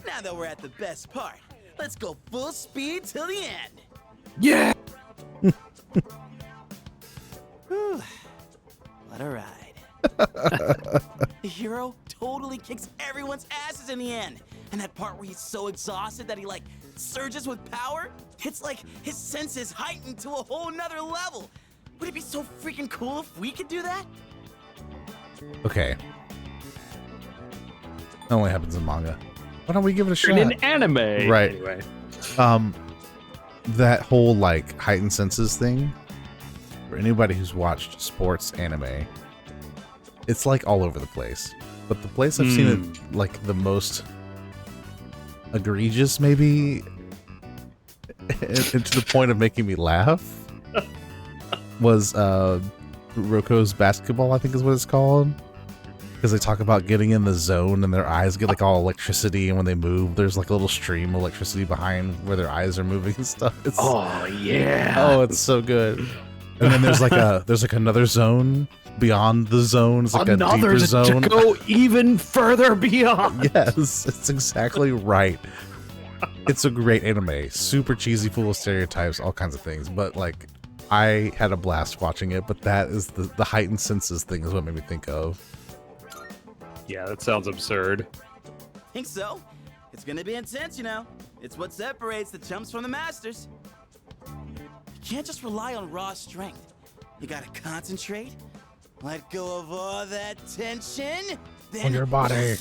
now that we're at the best part, let's go full speed till the end. Yeah. Whew. What a ride. The hero totally kicks everyone's asses in the end. And that part where he's so exhausted that he like surges with power, it's like his senses heightened to a whole nother level. Would it be so freaking cool if we could do that? Okay. That only happens in manga. Why don't we give it a shot? In an anime. Right. Anyway. That whole like heightened senses thing, for anybody who's watched sports anime, it's like all over the place. But the place I've seen it like the most egregious, maybe, and to the point of making me laugh, was Roko's basketball, I think is what it's called. Because they talk about getting in the zone and their eyes get like all electricity, and when they move, there's like a little stream of electricity behind where their eyes are moving and stuff. It's, Oh yeah. oh, it's so good. And then there's like another zone beyond the zone. It's like Another a deeper zone. to go even further beyond. Yes, it's exactly right. It's a great anime. Super cheesy, full of stereotypes, all kinds of things. But like, I had a blast watching it. But that is the heightened senses thing is what made me think of. Yeah, that sounds absurd. Think so? It's gonna be intense, you know. It's what separates the chumps from the masters. You can't just rely on raw strength. You gotta concentrate, let go of all that tension, then On your body.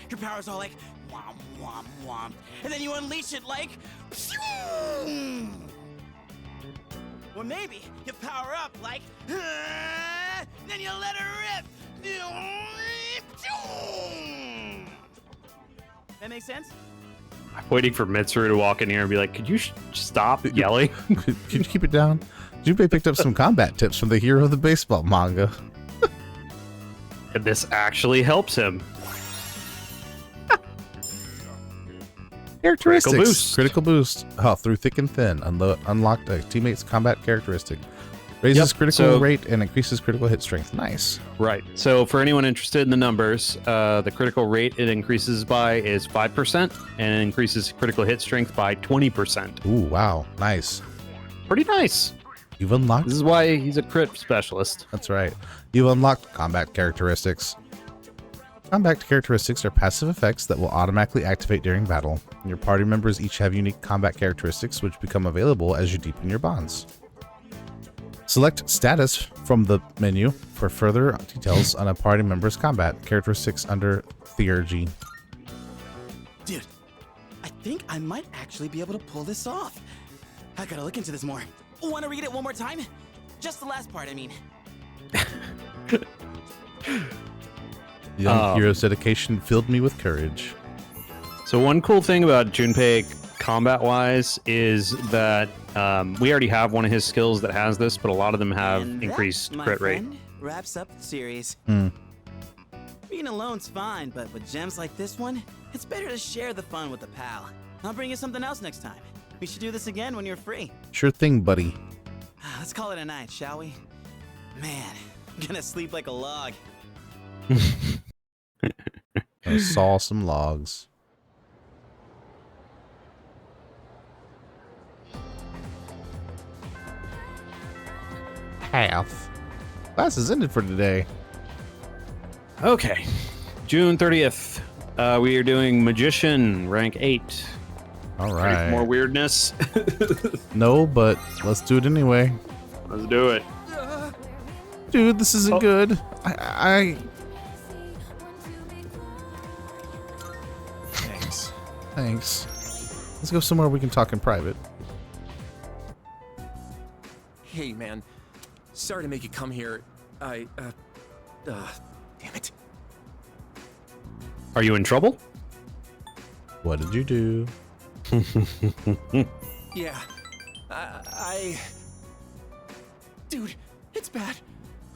your power's all like whom whom whom, and then you unleash it like or maybe you power up like then you let her rip. That makes sense? I'm waiting for Mitsuru to walk in here and be like, could you stop yelling? Could you keep it down? Junpei picked up some combat tips from the hero of the baseball manga. And this actually helps him. Characteristics. Critical boost. Oh, through thick and thin. Unlocked a teammate's combat characteristic. Raises Yep, critical so- rate and increases critical hit strength. Nice. Right. So for anyone interested in the numbers, the critical rate it increases by is 5%, and it increases critical hit strength by 20%. Ooh, wow. Nice. Pretty nice. You've unlocked... This is why he's a crit specialist. That's right. You've unlocked combat characteristics. Combat characteristics are passive effects that will automatically activate during battle. Your party members each have unique combat characteristics which become available as you deepen your bonds. Select status from the menu for further details on a party member's combat characteristics under theurgy. Dude, I think I might actually be able to pull this off. I gotta look into this more. Want to read it one more time? Just the last part, I mean. The young hero's dedication filled me with courage. So one cool thing about Junpei combat-wise is that we already have one of his skills that has this, but a lot of them have And increased that, my crit rate. friend, wraps up the series. Hmm. Being alone's fine, but with gems like this one, it's better to share the fun with a pal. I'll bring you something else next time. We should do this again when you're free. Sure thing, buddy. Let's call it a night, shall we? Man, I'm gonna sleep like a log. I saw some logs. half. Class is ended for today. Okay. June 30th. We are doing Magician, rank 8. All Ready right. for more weirdness? No, but let's do it anyway. Let's do it. Dude, this isn't good. Thanks. Let's go somewhere we can talk in private. Hey, man. Sorry to make you come here. Damn it. Are you in trouble? What did you do? Yeah. Dude, it's bad.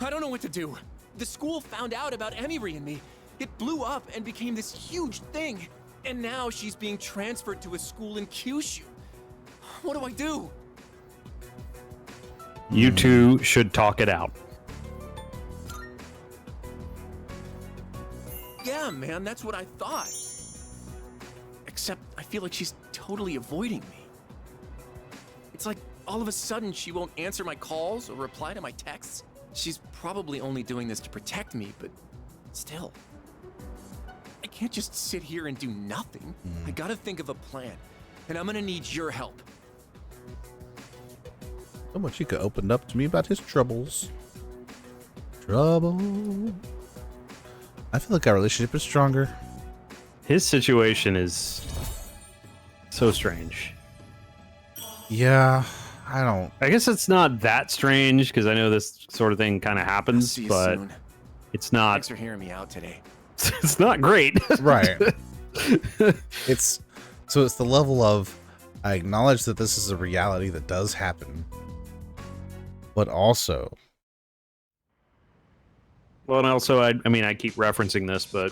I don't know what to do. The school found out about Emery and me. It blew up and became this huge thing. And now she's being transferred to a school in Kyushu. What do I do? You two should talk it out. Yeah, man, that's what I thought. Except I feel like she's totally avoiding me. It's like all of a sudden she won't answer my calls or reply to my texts. She's probably only doing this to protect me, but still. I can't just sit here and do nothing. I gotta think of a plan, and I'm gonna need your help. So much he could opened up to me about his troubles. Trouble. I feel like our relationship is stronger. His situation is so strange. Yeah, I don't. I guess it's not that strange because I know this sort of thing kind of happens, See you but soon. it's not. Thanks for hearing me out today. It's not great. Right. It's the level of I acknowledge that this is a reality that does happen, but also. Well, and also, I mean, I keep referencing this, but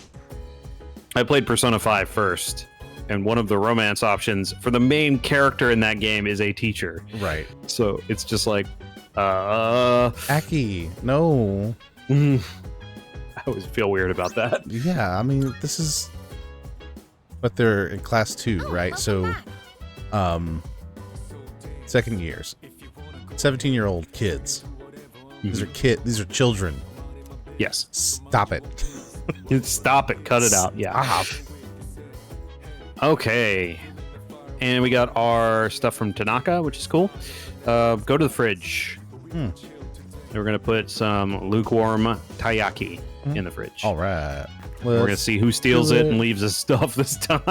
I played Persona 5 first, and one of the romance options for the main character in that game is a teacher. Right. So it's just like, Aki, no. I always feel weird about that. Yeah, I mean, this is. But they're in class 2, right? So, second years. 17-year-old kids. These are children. Yes. Stop it. Stop it. Cut it out. Yeah. Stop. Okay. And we got our stuff from Tanaka, which is cool. Go to the fridge. And we're going to put some lukewarm taiyaki in the fridge. All right. We're going to see who steals it and leaves his stuff this time.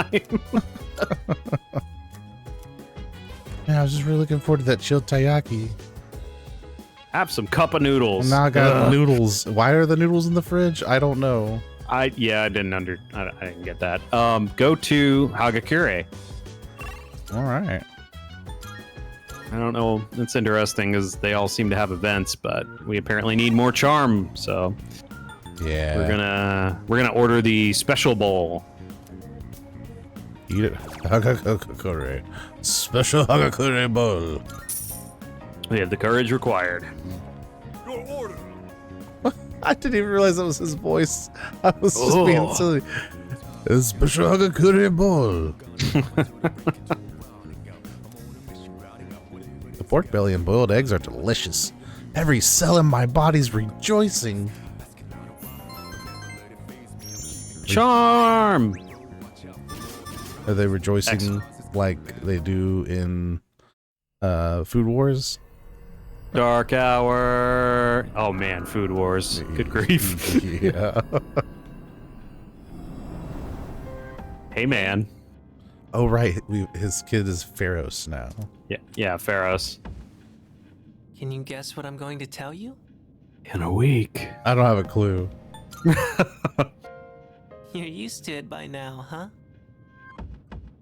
Yeah, I was just really looking forward to that chilled taiyaki. Have some cup of noodles. Well, now I got noodles. Why are the noodles in the fridge? I don't know. I didn't get that. Go to Hagakure. All right. I don't know. It's interesting because they all seem to have events, but we apparently need more charm. So yeah, we're gonna order the special bowl. Eat it. Hagakure. Special Hagakure bowl. We have the courage required. Your order. I didn't even realize that was his voice. I was just being silly. A special Hagakure bowl. The pork belly and boiled eggs are delicious. Every cell in my body's rejoicing. Charm! Are they rejoicing like they do in Food Wars? Dark Hour. Oh man, Food Wars. Good grief. Yeah. Hey man. Oh right, his kid is Pharaohs now. Yeah, Pharaohs. Can you guess what I'm going to tell you? In a week. I don't have a clue. You're used to it by now, huh?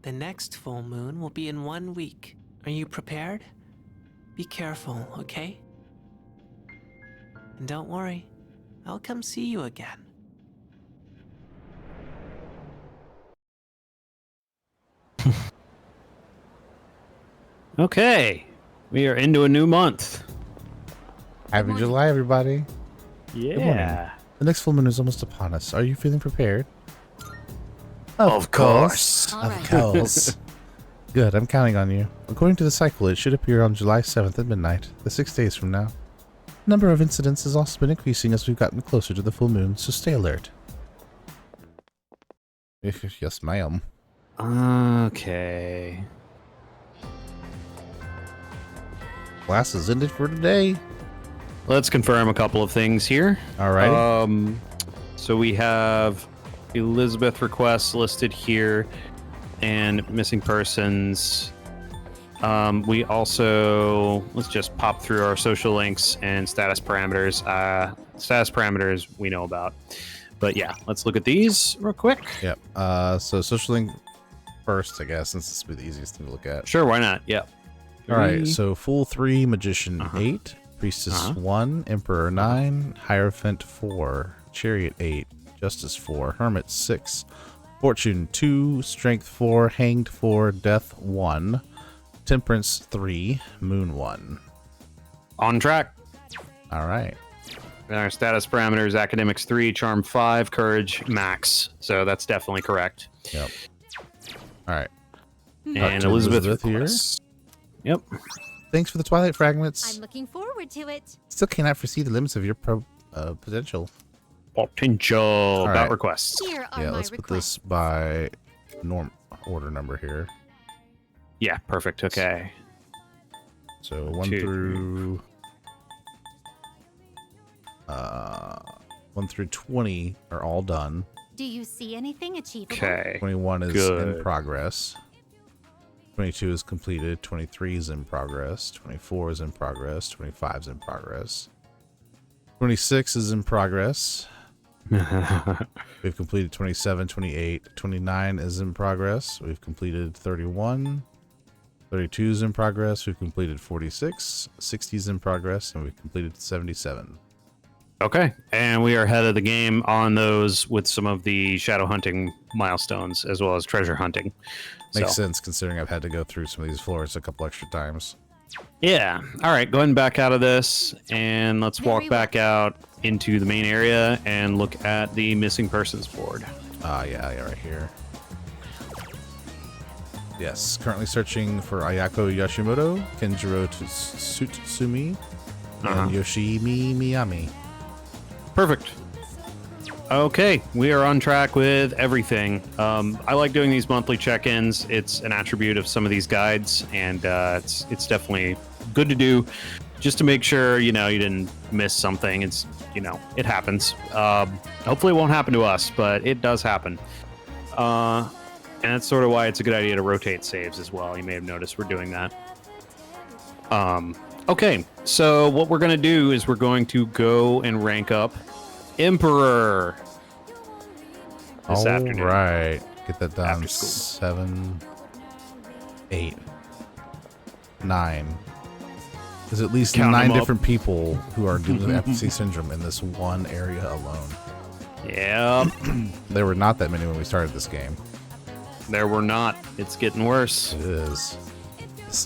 The next full moon will be in 1 week. Are you prepared? Be careful, okay? And don't worry, I'll come see you again. Okay. We are into a new month. Happy July, everybody. Yeah. The next full moon is almost upon us. Are you feeling prepared? Of course. Of course. Good, I'm counting on you. According to the cycle, it should appear on July 7th at midnight, the 6 days from now. Number of incidents has also been increasing as we've gotten closer to the full moon, so stay alert. Yes, ma'am. Okay. Class is ended for today. Let's confirm a couple of things here. All right. So we have Elizabeth requests listed here and missing persons. We also, let's just pop through our social links and status parameters. Status parameters we know about. But yeah, let's look at these real quick. Yep. So social link first, I guess, since this would be the easiest thing to look at. Sure, why not? Yep. All right. So Fool 3, Magician 8, Priestess 1, Emperor 9, Hierophant 4, Chariot 8, Justice 4, Hermit 6, Fortune 2, Strength 4, Hanged 4, Death 1, Temperance 3, Moon 1. On track. All right. And our status parameters: Academics 3, Charm 5, Courage Max. So that's definitely correct. Yep. All right. And Elizabeth here. Yep. Thanks for the Twilight Fragments. I'm looking forward to it. Still cannot foresee the limits of your potential. Potential. About right. requests. Here are Yeah, my let's put requests. this by order number here. Yeah, perfect. Okay. So 1 through 1 through 20 are all done. Do you see anything achievable? Okay. 21 is Good. in progress. 22 is completed. 23 is in progress. 24 is in progress. 25 is in progress. 26 is in progress. We've completed 27, 28, 29 is in progress. We've completed 31. 32 is in progress. We've completed 46. 60 is in progress, and we've completed 77. Okay. And we are ahead of the game on those with some of the shadow hunting milestones as well as treasure hunting. Makes sense considering I've had to go through some of these floors a couple extra times. Yeah. All right. Go ahead and back out of this, and let's walk back out into the main area and look at the missing persons board. Yeah, right here. Yes, currently searching for Ayako Yoshimoto, Kenjiro Tsutsumi, and Yoshimi Miyami. Perfect. Okay, we are on track with everything. I like doing these monthly check-ins. It's an attribute of some of these guides, and it's definitely good to do, just to make sure you didn't miss something. It's it happens. Hopefully, it won't happen to us, but it does happen. And that's sort of why it's a good idea to rotate saves as well. You may have noticed we're doing that. Okay, so what we're going to do is we're going to go and rank up Emperor this afternoon. All right. Get that done. After school. 7, 8, 9. There's at least Count 9 them up. different people who are dealing with epilepsy syndrome in this one area alone. Yeah. There were not that many when we started this game. There were not. It's getting worse. It is.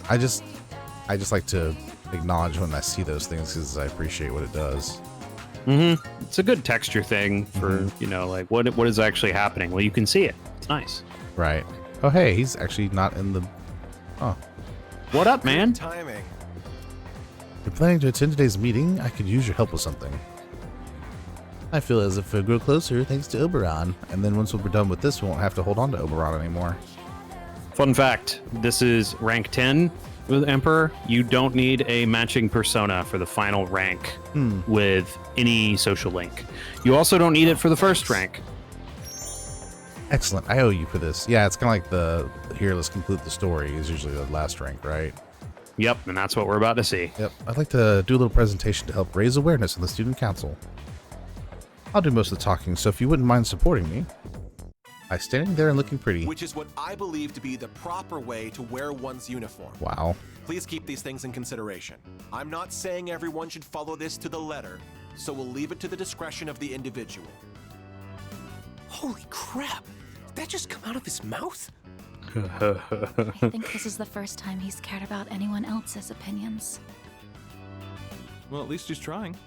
I just like to acknowledge when I see those things because I appreciate what it does. It's a good texture thing for, like what is actually happening. Well, you can see it. It's nice. Right. Oh, hey, he's actually not in the... Oh. What up, man? Timing. You're planning to attend today's meeting? I could use your help with something. I feel as if we'll grow closer thanks to Oberon, and then once we're done with this, we won't have to hold on to Oberon anymore. Fun fact, this is rank 10 with Emperor. You don't need a matching persona for the final rank with any social link. You also don't need it for the first rank. Excellent. I owe you for this. Yeah, it's kind of like the here, let's conclude the story is usually the last rank, right? Yep, and that's what we're about to see. Yep. I'd like to do a little presentation to help raise awareness in the student council. I'll do most of the talking, so if you wouldn't mind supporting me. By standing there and looking pretty. Which is what I believe to be the proper way to wear one's uniform. Wow. Please keep these things in consideration. I'm not saying everyone should follow this to the letter, so we'll leave it to the discretion of the individual. Holy crap! Did that just come out of his mouth? I think this is the first time he's cared about anyone else's opinions. Well, at least he's trying.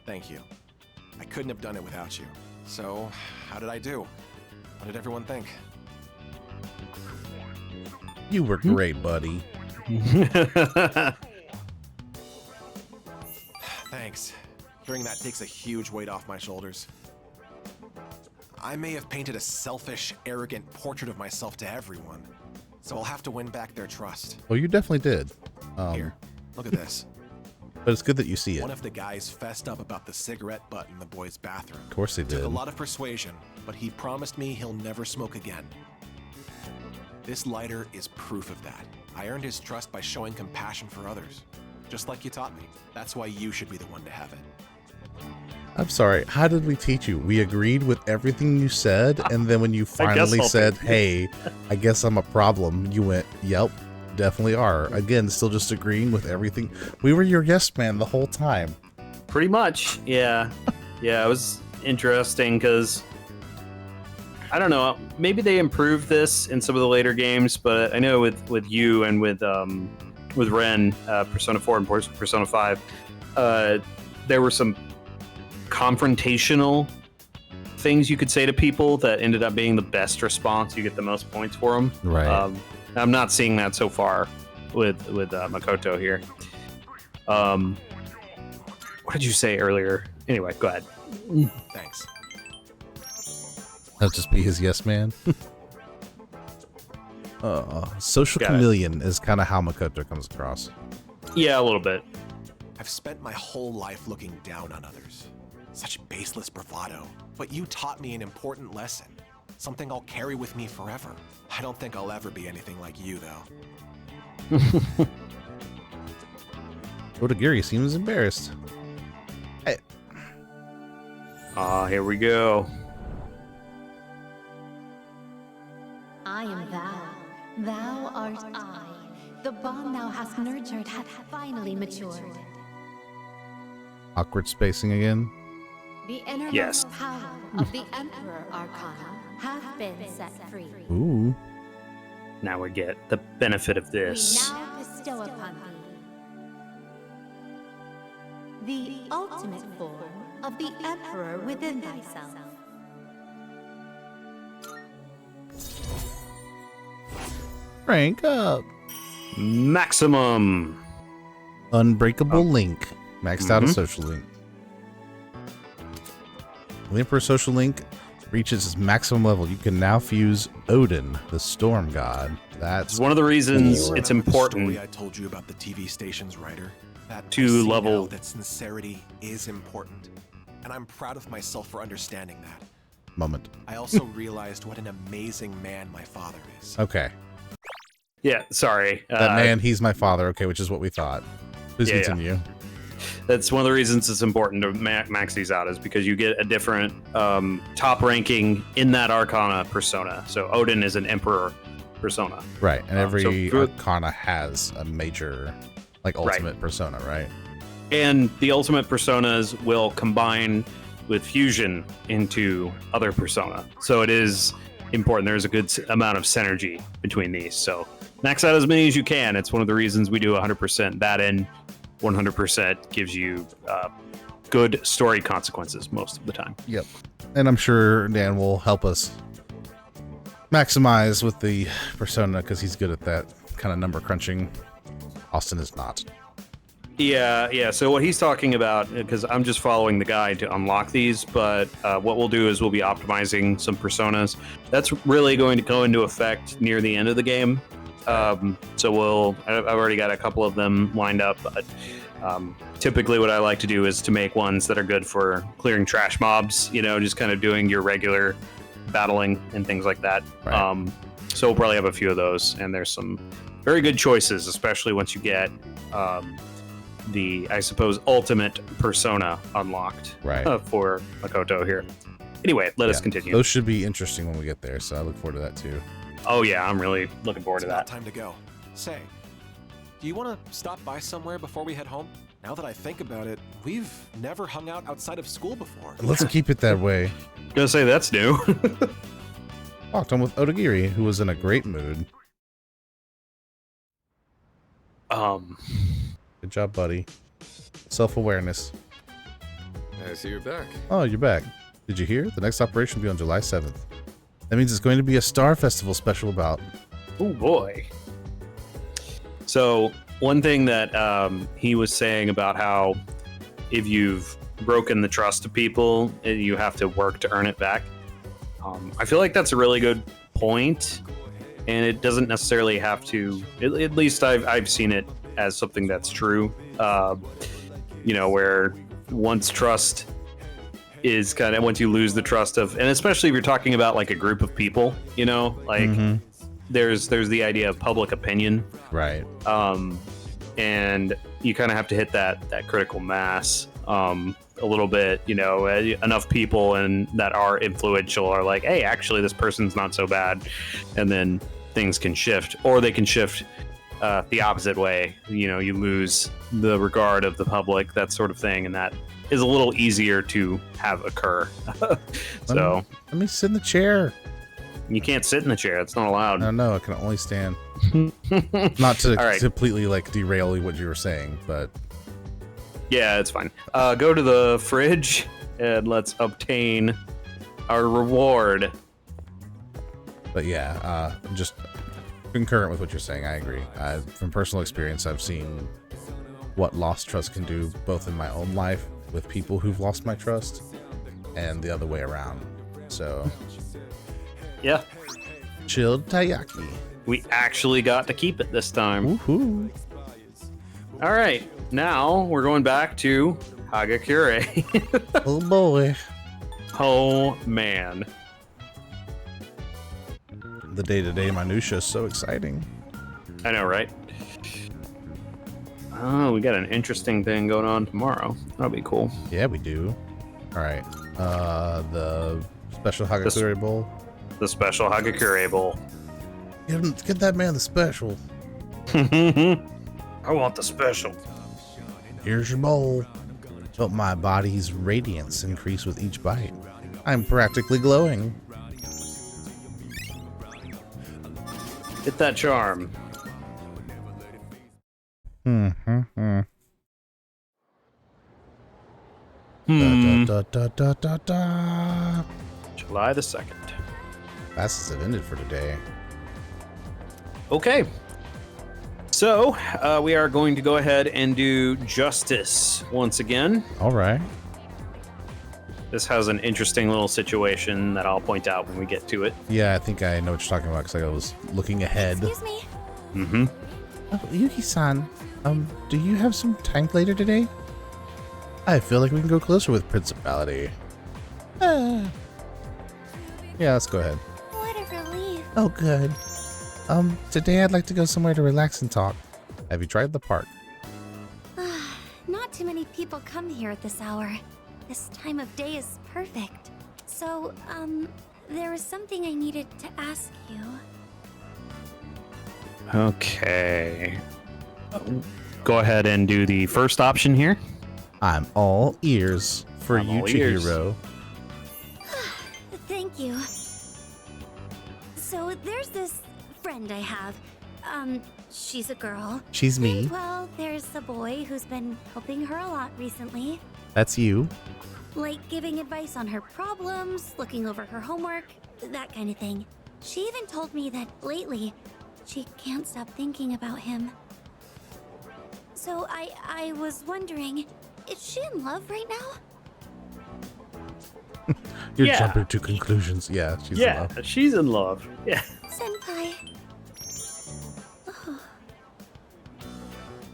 Thank you. I couldn't have done it without you. So, how did I do? What did everyone think? You were great, buddy. Thanks. Hearing that takes a huge weight off my shoulders. I may have painted a selfish, arrogant portrait of myself to everyone, so I'll have to win back their trust. Well, you definitely did. Here, look at this. But it's good that you see it. One of the guys fessed up about the cigarette butt in the boys' bathroom. Of course they did. Took a lot of persuasion, but he promised me he'll never smoke again. This lighter is proof of that. I earned his trust by showing compassion for others, just like you taught me. That's why you should be the one to have it. I'm sorry, how did we teach you? We agreed with everything you said, and then when you finally said, hey, I guess I'm a problem, you went, yep, definitely are. Again, still just agreeing with everything. We were your yes man the whole time. Pretty much, yeah. Yeah, it was interesting because, I don't know, maybe they improved this in some of the later games, but I know with you and with Ren, Persona 4 and Persona 5, there were some confrontational things you could say to people that ended up being the best response. You get the most points for them. Right. I'm not seeing that so far with Makoto here. What did you say earlier? Anyway, go ahead. Thanks. I'll just be his yes man. Social chameleon is kind of how Makoto comes across. Yeah, a little bit. I've spent my whole life looking down on others. Such baseless bravado. But you taught me an important lesson. Something I'll carry with me forever. I don't think I'll ever be anything like you, though. Otagiri seems embarrassed. Hey. Here we go. I am thou. Thou art I. The bond thou hast nurtured hath finally matured. Awkward spacing again. The innermost power of the Emperor Arcana hath been set free. Ooh. Now we get the benefit of We this. now bestow upon thee the ultimate form of the Emperor within thyself. Rank up. Maximum. Unbreakable link. Maxed out a social link. The Emperor social link reaches its maximum level. You can now fuse Odin, the storm god. That's one of the reasons it's important. The story I told you about the TV station's writer. That to I see level now that sincerity is important, and I'm proud of myself for understanding that. Moment. I also realized what an amazing man my father is. Okay. Yeah, sorry. That man, he's my father. Okay, which is what we thought. Please continue. That's one of the reasons it's important to max these out, is because you get a different top ranking in that Arcana persona. So Odin is an Emperor persona. Right, and every Arcana has a major, like, ultimate persona, right? And the ultimate personas will combine with fusion into other persona. So it is important. There's a good amount of synergy between these. So max out as many as you can. It's one of the reasons we do 100%. That and 100% gives you good story consequences most of the time. Yep. And I'm sure Dan will help us maximize with the persona because he's good at that kind of number crunching. Austin is not. Yeah. So what he's talking about, because I'm just following the guide to unlock these, but what we'll do is we'll be optimizing some personas. That's really going to go into effect near the end of the game. So I've already got a couple of them lined up, but typically what I like to do is to make ones that are good for clearing trash mobs, just kind of doing your regular battling and things like that. Right. So we'll probably have a few of those, and there's some very good choices, especially once you get the, I suppose, ultimate persona unlocked for Makoto here. Anyway, let us continue. Those should be interesting when we get there, so I look forward to that too. Oh yeah, I'm really looking forward to that. Time to go. Say, do you want to stop by somewhere before we head home? Now that I think about it, we've never hung out outside of school before. Let's keep it that way. Gonna say that's new. Walked on with Otagiri, who was in a great mood. Good job, buddy. Self-awareness. I see you're back. Oh, you're back. Did you hear? The next operation will be on July 7th. That means it's going to be a Star Festival special about. Oh boy. So one thing that he was saying about how if you've broken the trust of people, you have to work to earn it back. I feel like that's a really good point, and it doesn't necessarily have to. At least I've seen it as something that's true. Where once trust is kind of once you lose the trust of, and especially if you're talking about like a group of people, there's the idea of public opinion, right? And you kind of have to hit that critical mass a little bit, enough people and that are influential are like, hey, actually this person's not so bad, and then things can shift, or they can shift the opposite way. You lose the regard of the public, that sort of thing, and that is a little easier to have occur. So let me sit in the chair. You can't sit in the chair, it's not allowed. No, I can only stand. Not to completely like derail what you were saying, but yeah, it's fine. Go to the fridge and let's obtain our reward. But yeah, just concurrent with what you're saying. I agree. From personal experience, I've seen what lost trust can do, both in my own life with people who've lost my trust, and the other way around. So yeah, chilled taiyaki. We actually got to keep it this time. Woohoo! All right, now we're going back to Hagakure. Oh boy. Oh man. The day-to-day minutia is so exciting. I know, right? Oh, we got an interesting thing going on tomorrow. That'll be cool. Yeah, we do. All right. The special Hagakure Bowl. The special Hagakure Bowl. Get that man the special. I want the special. Here's your bowl. Felt my body's radiance increase with each bite. I'm practically glowing. Hit that charm. Da, da, da, da, da. July the 2nd. Classes have ended for today. Okay. So, we are going to go ahead and do justice once again. All right. This has an interesting little situation that I'll point out when we get to it. Yeah, I think I know what you're talking about because I was looking ahead. Excuse me. Mm-hmm. Oh, Yuki-san, do you have some time later today? I feel like we can go closer with Principality. Yeah, let's go ahead. What a relief. Oh, good. Today I'd like to go somewhere to relax and talk. Have you tried the park? Not too many people come here at this hour. This time of day is perfect. So, there was something I needed to ask you. Okay. Go ahead and do the first option here. I'm all ears for you, Chihiro. Thank you. So there's this friend I have. She's a girl. She's me. And, well, there's a boy who's been helping her a lot recently. That's you. Like giving advice on her problems, looking over her homework, that kind of thing. She even told me that lately, she can't stop thinking about him. So I was wondering, is she in love right now? You're jumping to conclusions. Yeah, she's in love. She's in love. Yeah. Senpai. Oh.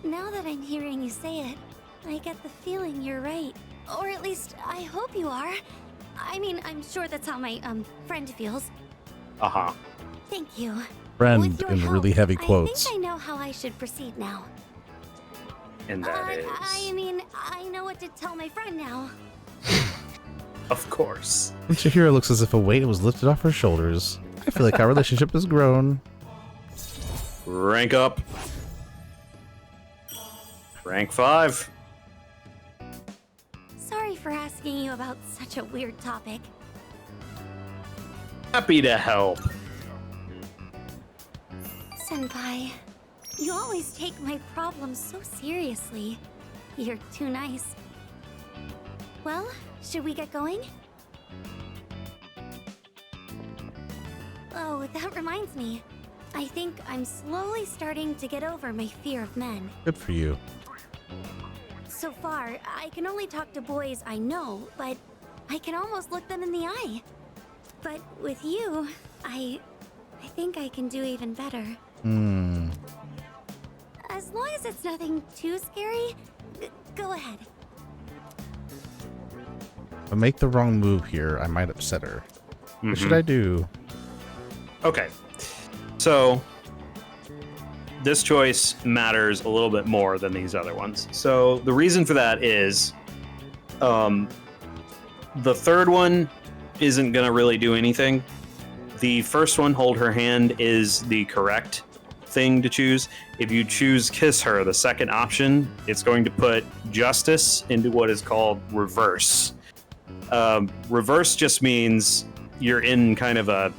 Now that I'm hearing you say it, I get the feeling you're right. Or at least, I hope you are. I mean, I'm sure that's how my, friend feels. Uh-huh. Thank you. Friend With your in help, really heavy quotes. I think I know how I should proceed now. And that is... I mean, I know what to tell my friend now. Of course. And Chihiro looks as if a weight was lifted off her shoulders. I feel like our relationship has grown. Rank up. Rank 5. Sorry for asking you about such a weird topic. Happy to help. Senpai, you always take my problems so seriously. You're too nice. Well, should we get going? Oh, that reminds me. I think I'm slowly starting to get over my fear of men. Good for you. So far, I can only talk to boys I know, but I can almost look them in the eye. But with you, I think I can do even better. As long as it's nothing too scary, go ahead. If I make the wrong move here, I might upset her. What should I do? Okay. So this choice matters a little bit more than these other ones. So the reason for that is the third one isn't going to really do anything. The first one, hold her hand, is the correct thing to choose. If you choose kiss her, the second option, it's going to put justice into what is called reverse. Reverse just means you're in kind of a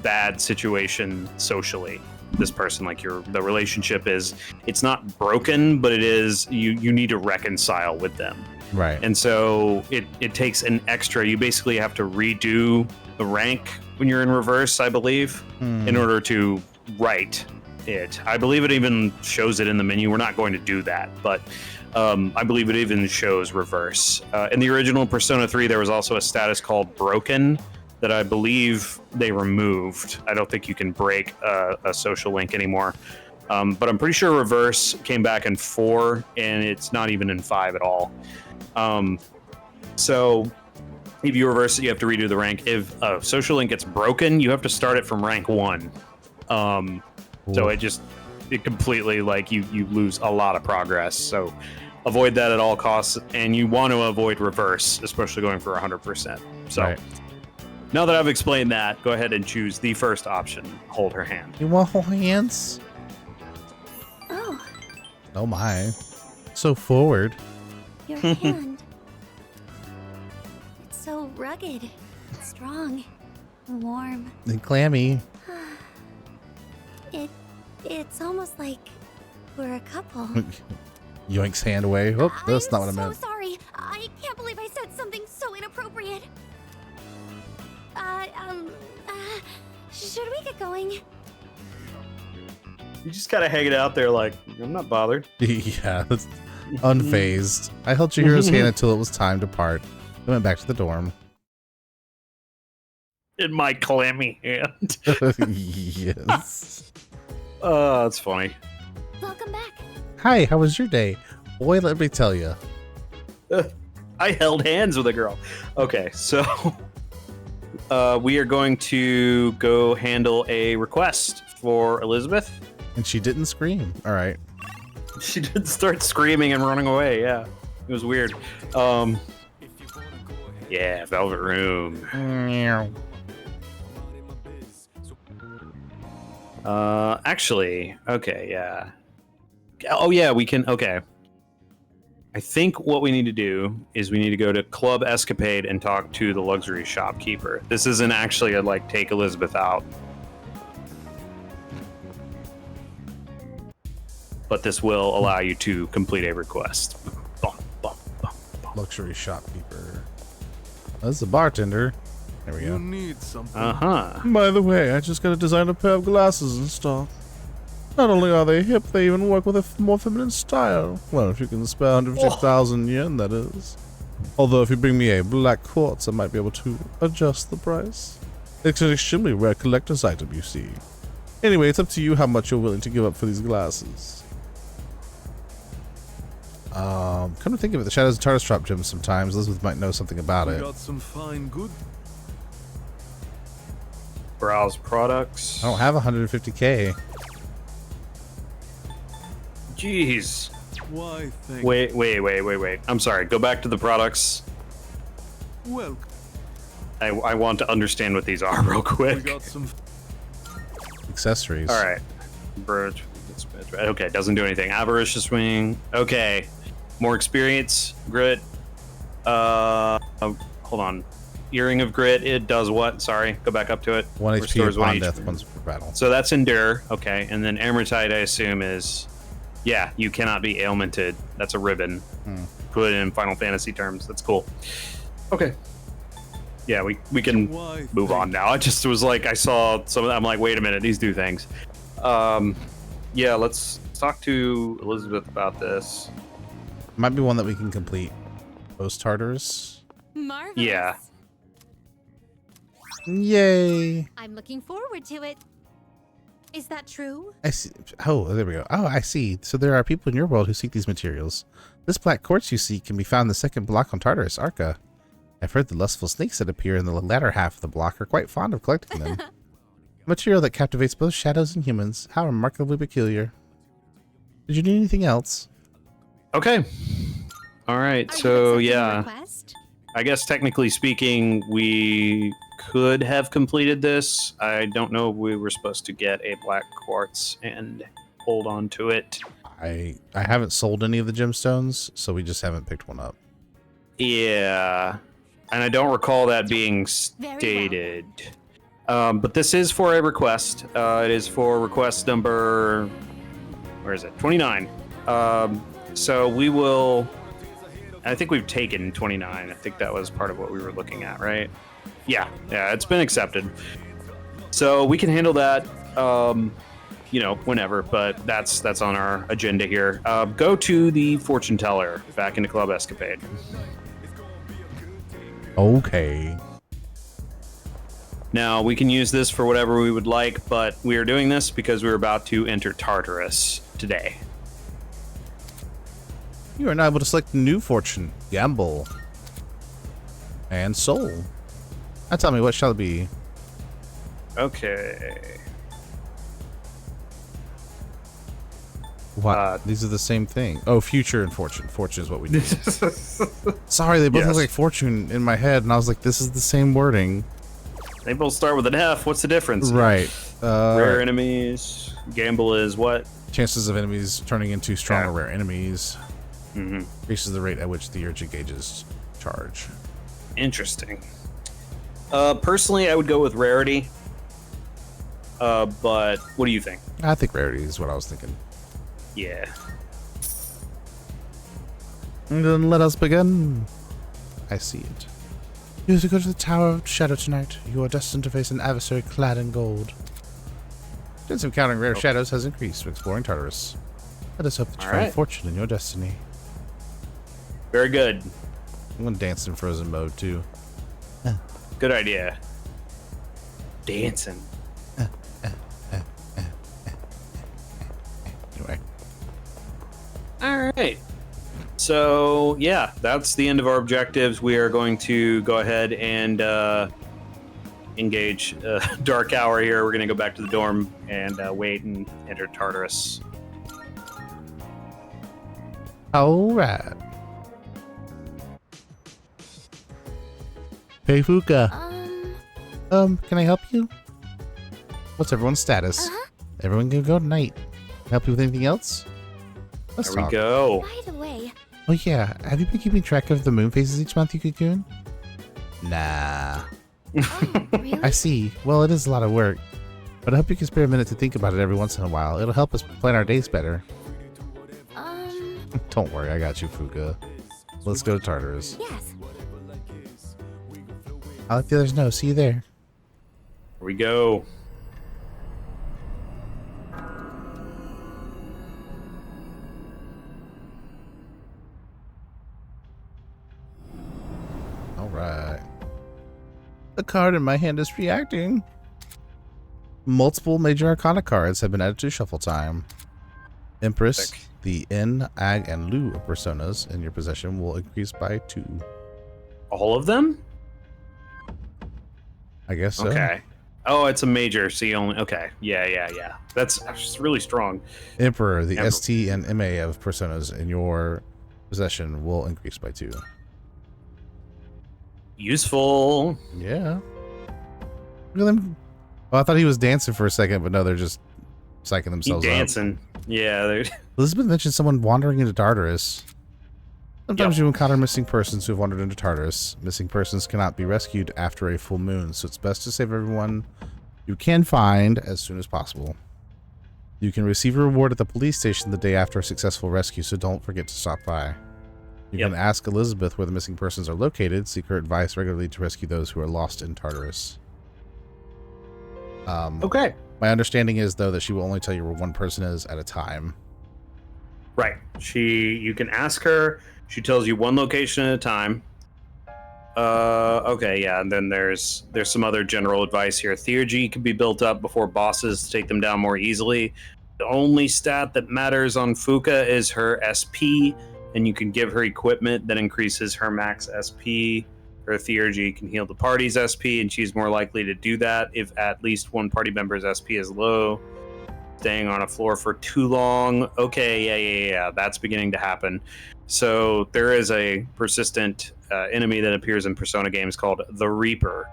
bad situation socially. This person, like the relationship is, it's not broken, but it is, you need to reconcile with them. Right. And so it takes an extra, you basically have to redo the rank when you're in reverse, I believe, in order to write it. I believe it even shows it in the menu. We're not going to do that, but I believe it even shows reverse. In the original Persona 3, there was also a status called broken that I believe they removed. I don't think you can break a social link anymore. But I'm pretty sure reverse came back in 4, and it's not even in 5 at all. So if you reverse it, you have to redo the rank. If a social link gets broken, you have to start it from rank 1. So it completely, like, you lose a lot of progress. So avoid that at all costs, and you want to avoid reverse, especially going for 100%. So right. Now that I've explained that, go ahead and choose the first option, hold her hand. You want hold hands? Oh. Oh my. So forward. Your hand. It's so rugged, strong, warm. And clammy. It's almost like we're a couple. Yoinks hand away. Oh, that's not what I meant. I'm so sorry. I can't believe I said something so inappropriate. Should we get going? You just gotta hang it out there like, I'm not bothered. Yeah, that's unfazed. I held Chihiro's hand until it was time to part. I went back to the dorm. In my clammy hand. Yes. Oh, that's funny. Welcome back. Hi, how was your day? Boy, let me tell you. I held hands with a girl. Okay, so we are going to go handle a request for Elizabeth. And she didn't scream. All right. She did start screaming and running away. Yeah, it was weird. Yeah, Velvet Room. Actually, okay, yeah. Oh yeah, we can. Okay. I think what we need to do is we need to go to Club Escapade and talk to the luxury shopkeeper. This isn't actually a, like, take Elizabeth out. But this will allow you to complete a request. Luxury shopkeeper. That's the bartender. There we go. You need something. Uh-huh. By the way, I just got to design a pair of glasses in stock. Not only are they hip, they even work with a more feminine style. Well, if you can spare 150,000 yen, that is. Although if you bring me a black quartz, I might be able to adjust the price. It's an extremely rare collector's item, you see. Anyway, it's up to you how much you're willing to give up for these glasses. Come to think of it, the Shadows of Tartarus drop gems sometimes. Elizabeth might know something about it. Got some fine good. Browse products. I don't have 150k. Jeez. Why, thank Wait. I'm sorry. Go back to the products. Well, I want to understand what these are real quick. we got some Accessories. All right. Okay, doesn't do anything. Avaricious Wing. Okay. More experience. Grit. Hold on. Earring of Grit. It does what? Sorry. Go back up to it. 1 HP Restores upon 1 death HP. once per battle. So that's Endure. Okay. And then Amortite, I assume, is... Yeah, you cannot be ailmented. That's a ribbon. Put it in Final Fantasy terms. That's cool. Okay. Yeah, we can move on now. I just was like, I saw some of that. I'm like, wait a minute, these do things. Yeah, let's talk to Elizabeth about this. Might be one that we can complete post Tartarus. Marvelous. Yeah. Yay! I'm looking forward to it. Is that true? I see. Oh, there we go. Oh, I see. So there are people in your world who seek these materials. This black quartz you see can be found in the second block on Tartarus, Arca. I've heard the lustful snakes that appear in the latter half of the block are quite fond of collecting them. A material that captivates both shadows and humans. How remarkably peculiar. Did you need anything else? Okay. All right. So yeah, I guess technically speaking, we could have completed this. I don't know if we were supposed to get a black quartz and hold on to it. I haven't sold any of the gemstones, so we just haven't picked one up. Yeah, and I don't recall that being stated. But this is for a request. It is for request number, where is it? 29. So we will, I think we've taken 29. I think that was part of what we were looking at, right? Yeah, it's been accepted. So we can handle that, whenever, but that's on our agenda here. Go to the fortune teller back into Club Escapade. Okay. Now, we can use this for whatever we would like, but we are doing this because we're about to enter Tartarus today. You are now able to select new fortune, gamble, and soul. Now tell me, what shall it be? Okay. What? These are the same thing. Oh, future and fortune. Fortune is what we do. Sorry, they both look like fortune in my head, and I was like, this is the same wording. They both start with an F. What's the difference? Right. Rare enemies. Gamble is what? Chances of enemies turning into stronger rare enemies. Mm-hmm. Increases the rate at which the urgent gauges charge. Interesting. Personally, I would go with rarity. But what do you think? I think rarity is what I was thinking. Yeah. And then let us begin. I see it. You have to go to the Tower of Shadow tonight. You are destined to face an adversary clad in gold. Chance of encountering rare shadows has increased when exploring Tartarus. Let us hope that you find fortune in your destiny. Very good. I'm going to dance in frozen mode, too. Good idea. Dancing. Anyway. All right. So, yeah, that's the end of our objectives. We are going to go ahead and engage Dark Hour here. We're going to go back to the dorm and wait and enter Tartarus. All right. Hey, Fuka. Can I help you? What's everyone's status? Everyone can go tonight. Help you with anything else? Let's There we go. By the way, Oh yeah, have you been keeping track of the moon phases each month, you cocoon? Nah. I see. Well, it is a lot of work, but I hope you can spare a minute to think about it every once in a while. It'll help us plan our days better. Don't worry, I got you, Fuka. Let's go to Tartarus. yes. I'll let the others know. See you there. Here we go. All right. The card in my hand is reacting. Multiple major arcana cards have been added to shuffle time. Empress, the In, Ag, and Lu personas in your possession will increase by 2. All of them? I guess so. Okay. Oh, it's a major, so you only... Okay. Yeah. That's really strong. Emperor, the ST and MA of personas in your possession will increase by 2. Useful. Yeah. Look at them. Oh, I thought he was dancing for a second, but no, they're just psyching themselves Dancing. up. Yeah, they're... Elizabeth mentioned someone wandering into Tartarus. Sometimes you encounter missing persons who have wandered into Tartarus. Missing persons cannot be rescued after a full moon, so it's best to save everyone you can find as soon as possible. You can receive a reward at the police station the day after a successful rescue, so don't forget to stop by. You can ask Elizabeth where the missing persons are located. Seek her advice regularly to rescue those who are lost in Tartarus. Okay. My understanding is, though, that she will only tell you where one person is at a time. Right. You can ask her. She tells you one location at a time. Okay, yeah, and then there's some other general advice here. Theurgy can be built up before bosses to take them down more easily. The only stat that matters on Fuka is her SP, and you can give her equipment that increases her max SP. Her Theurgy can heal the party's SP, and she's more likely to do that if at least one party member's SP is low. Staying on a floor for too long. Okay, yeah, that's beginning to happen. So there is a persistent enemy that appears in Persona games called the Reaper.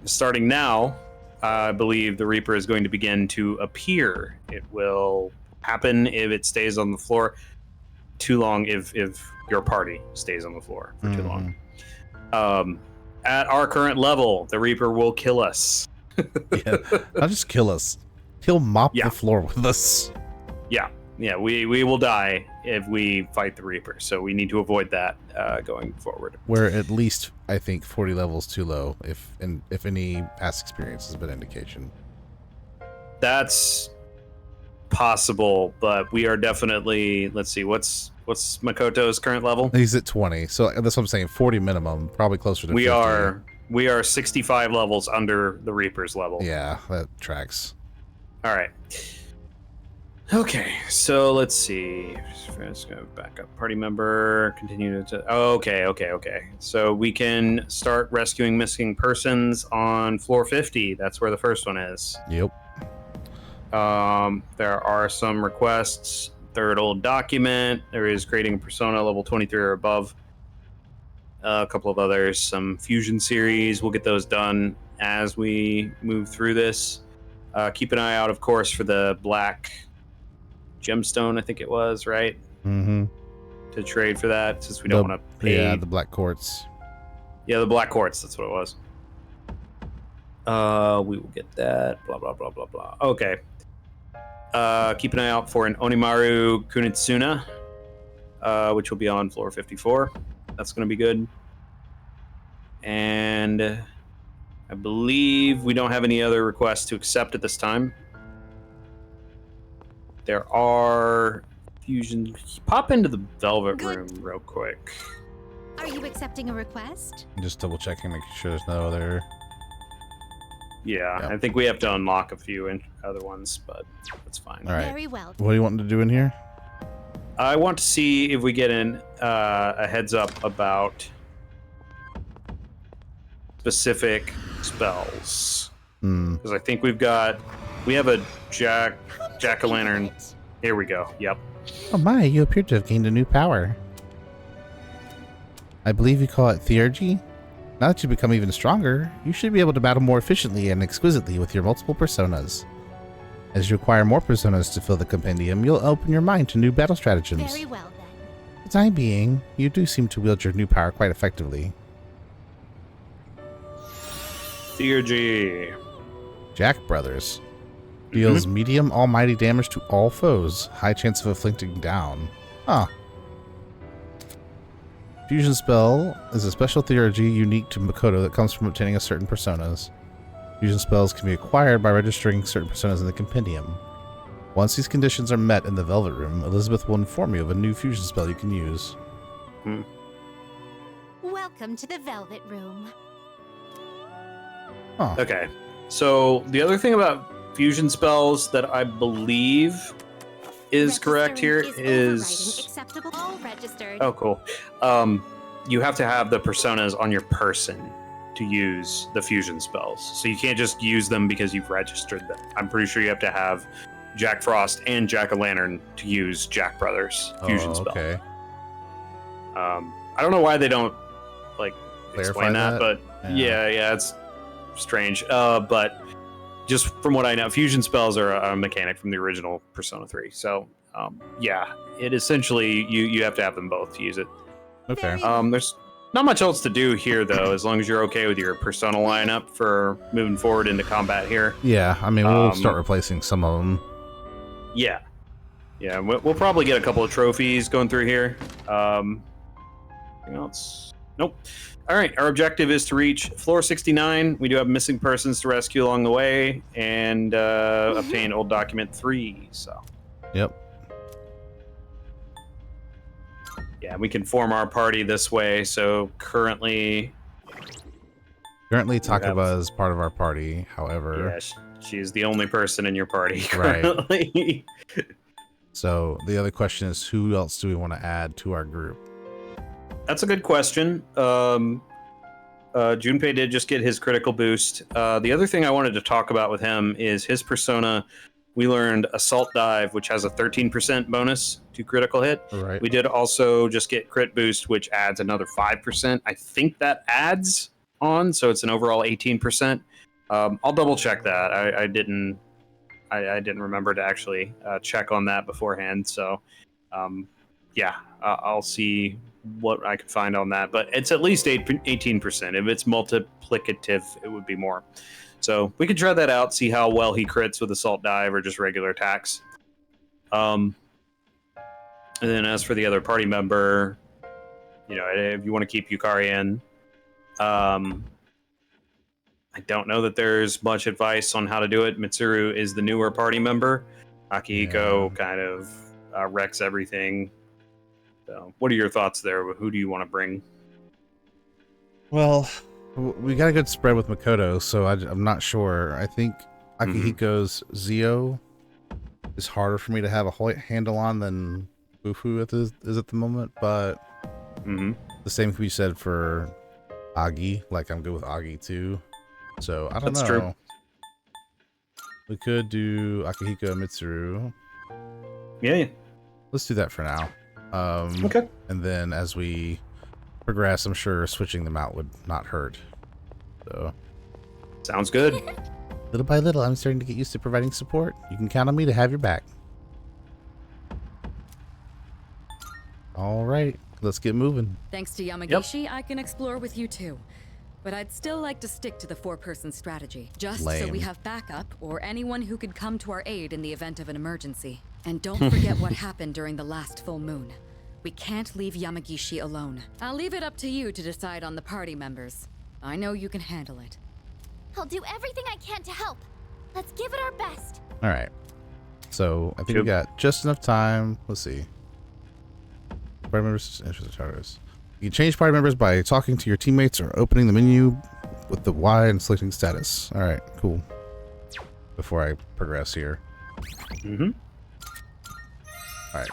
Starting now, I believe the Reaper is going to begin to appear. It will happen if it stays on the floor too long, if your party stays on the floor for too long. At our current level, the Reaper will kill us. Yeah, not just kill us. He'll mop the floor with us. Yeah, we will die if we fight the Reaper, so we need to avoid that going forward. We're at least, I think, 40 levels too low, if any past experience has been indication. That's possible, but we are definitely, let's see, what's Makoto's current level? He's at 20, so that's what I'm saying, 40 minimum, probably closer to 50. We are 65 levels under the Reaper's level. Yeah, that tracks. All right. Okay, so let's see. Let's go back up. Party member, continue to... Oh, okay. So we can start rescuing missing persons on floor 50. That's where the first one is. Yep. There are some requests. Third old document. There is creating a persona level 23 or above. A couple of others. Some fusion series. We'll get those done as we move through this. Keep an eye out, of course, for the black gemstone, I think it was, right? Mm-hmm. To trade for that, since we don't want to pay. Yeah, the black quartz. Yeah, the black quartz, that's what it was. We will get that. Blah, blah, blah, blah, blah. Okay. Keep an eye out for an Onimaru Kunitsuna, which will be on floor 54. That's going to be good. And I believe we don't have any other requests to accept at this time. There are fusion. Pop into the Velvet Room real quick. Are you accepting a request? Just double checking, making sure there's no other. Yeah, Yep. I think we have to unlock a few other ones, but that's fine. All right. Very well. What do you want to do in here? I want to see if we get a heads up about specific spells. Because I think we have a jack-o'-lantern. Here we go. Yep. Oh my, you appear to have gained a new power. I believe you call it Theurgy? Now that you've become even stronger, you should be able to battle more efficiently and exquisitely with your multiple personas. As you acquire more personas to fill the compendium, you'll open your mind to new battle stratagems. Very well, then. For the time being, you do seem to wield your new power quite effectively. Theurgy. Jack Brothers. Deals medium almighty damage to all foes. High chance of afflicting down. Huh. Fusion spell is a special theurgy unique to Makoto that comes from obtaining a certain personas. Fusion spells can be acquired by registering certain personas in the compendium. Once these conditions are met in the Velvet Room, Elizabeth will inform you of a new fusion spell you can use. Welcome to the Velvet Room. Huh. Okay. So the other thing about fusion spells that I believe is correct here is acceptable. All registered. oh cool. You have to have the personas on your person to use the fusion spells. So you can't just use them because you've registered them. I'm pretty sure you have to have Jack Frost and Jack-o'-lantern to use Jack Brothers fusion spell. Okay. I don't know why they don't like explain that, but yeah, it's strange. But just from what I know, fusion spells are a mechanic from the original Persona 3. So yeah, it essentially you have to have them both to use it. Okay. There's not much else to do here though, as long as you're okay with your Persona lineup for moving forward into combat here. Yeah, I mean, we'll start replacing some of them. Yeah. We'll probably get a couple of trophies going through here. Anything else? Nope. All right, our objective is to reach floor 69. We do have missing persons to rescue along the way, and obtain old document 3. So. Yep. Yeah, we can form our party this way. So currently Takaba is part of our party. However, she's the only person in your party Right. currently. So the other question is, who else do we want to add to our group? That's a good question. Junpei did just get his critical boost. The other thing I wanted to talk about with him is his persona. We learned Assault Dive, which has a 13% bonus to critical hit. Right. We did also just get Crit Boost, which adds another 5%. I think that adds on, so it's an overall 18%. I'll double check that. I didn't remember to actually check on that beforehand. So, I'll see what I can find on that. But it's at least 18%. If it's multiplicative, it would be more. So we could try that out, see how well he crits with Assault Dive or just regular attacks. And then as for the other party member, if you want to keep Yukari in, I don't know that there's much advice on how to do it. Mitsuru is the newer party member. Akihiko kind of wrecks everything. So what are your thoughts there? Who do you want to bring? Well, we got a good spread with Makoto, so I'm not sure. I think Akihiko's Zio is harder for me to have a handle on than Bufu is at the moment, but the same can be said for Agi. Like, I'm good with Agi too. So I don't know. That's true. We could do Akihiko and Mitsuru. Yeah. Let's do that for now. Okay. And then as we progress, I'm sure switching them out would not hurt. So sounds good. Little by little, I'm starting to get used to providing support. You can count on me to have your back. All right, let's get moving. Thanks to Yamagishi, I can explore with you too. But I'd still like to stick to the 4-person strategy, just so we have backup or anyone who could come to our aid in the event of an emergency. And don't forget what happened during the last full moon. We can't leave Yamagishi alone. I'll leave it up to you to decide on the party members. I know you can handle it. I'll do everything I can to help. Let's give it our best. All right. So I think we got just enough time. Let's see. Party members, interested charters. You can change party members by talking to your teammates or opening the menu with the Y and selecting status. All right, cool. Before I progress here. All right.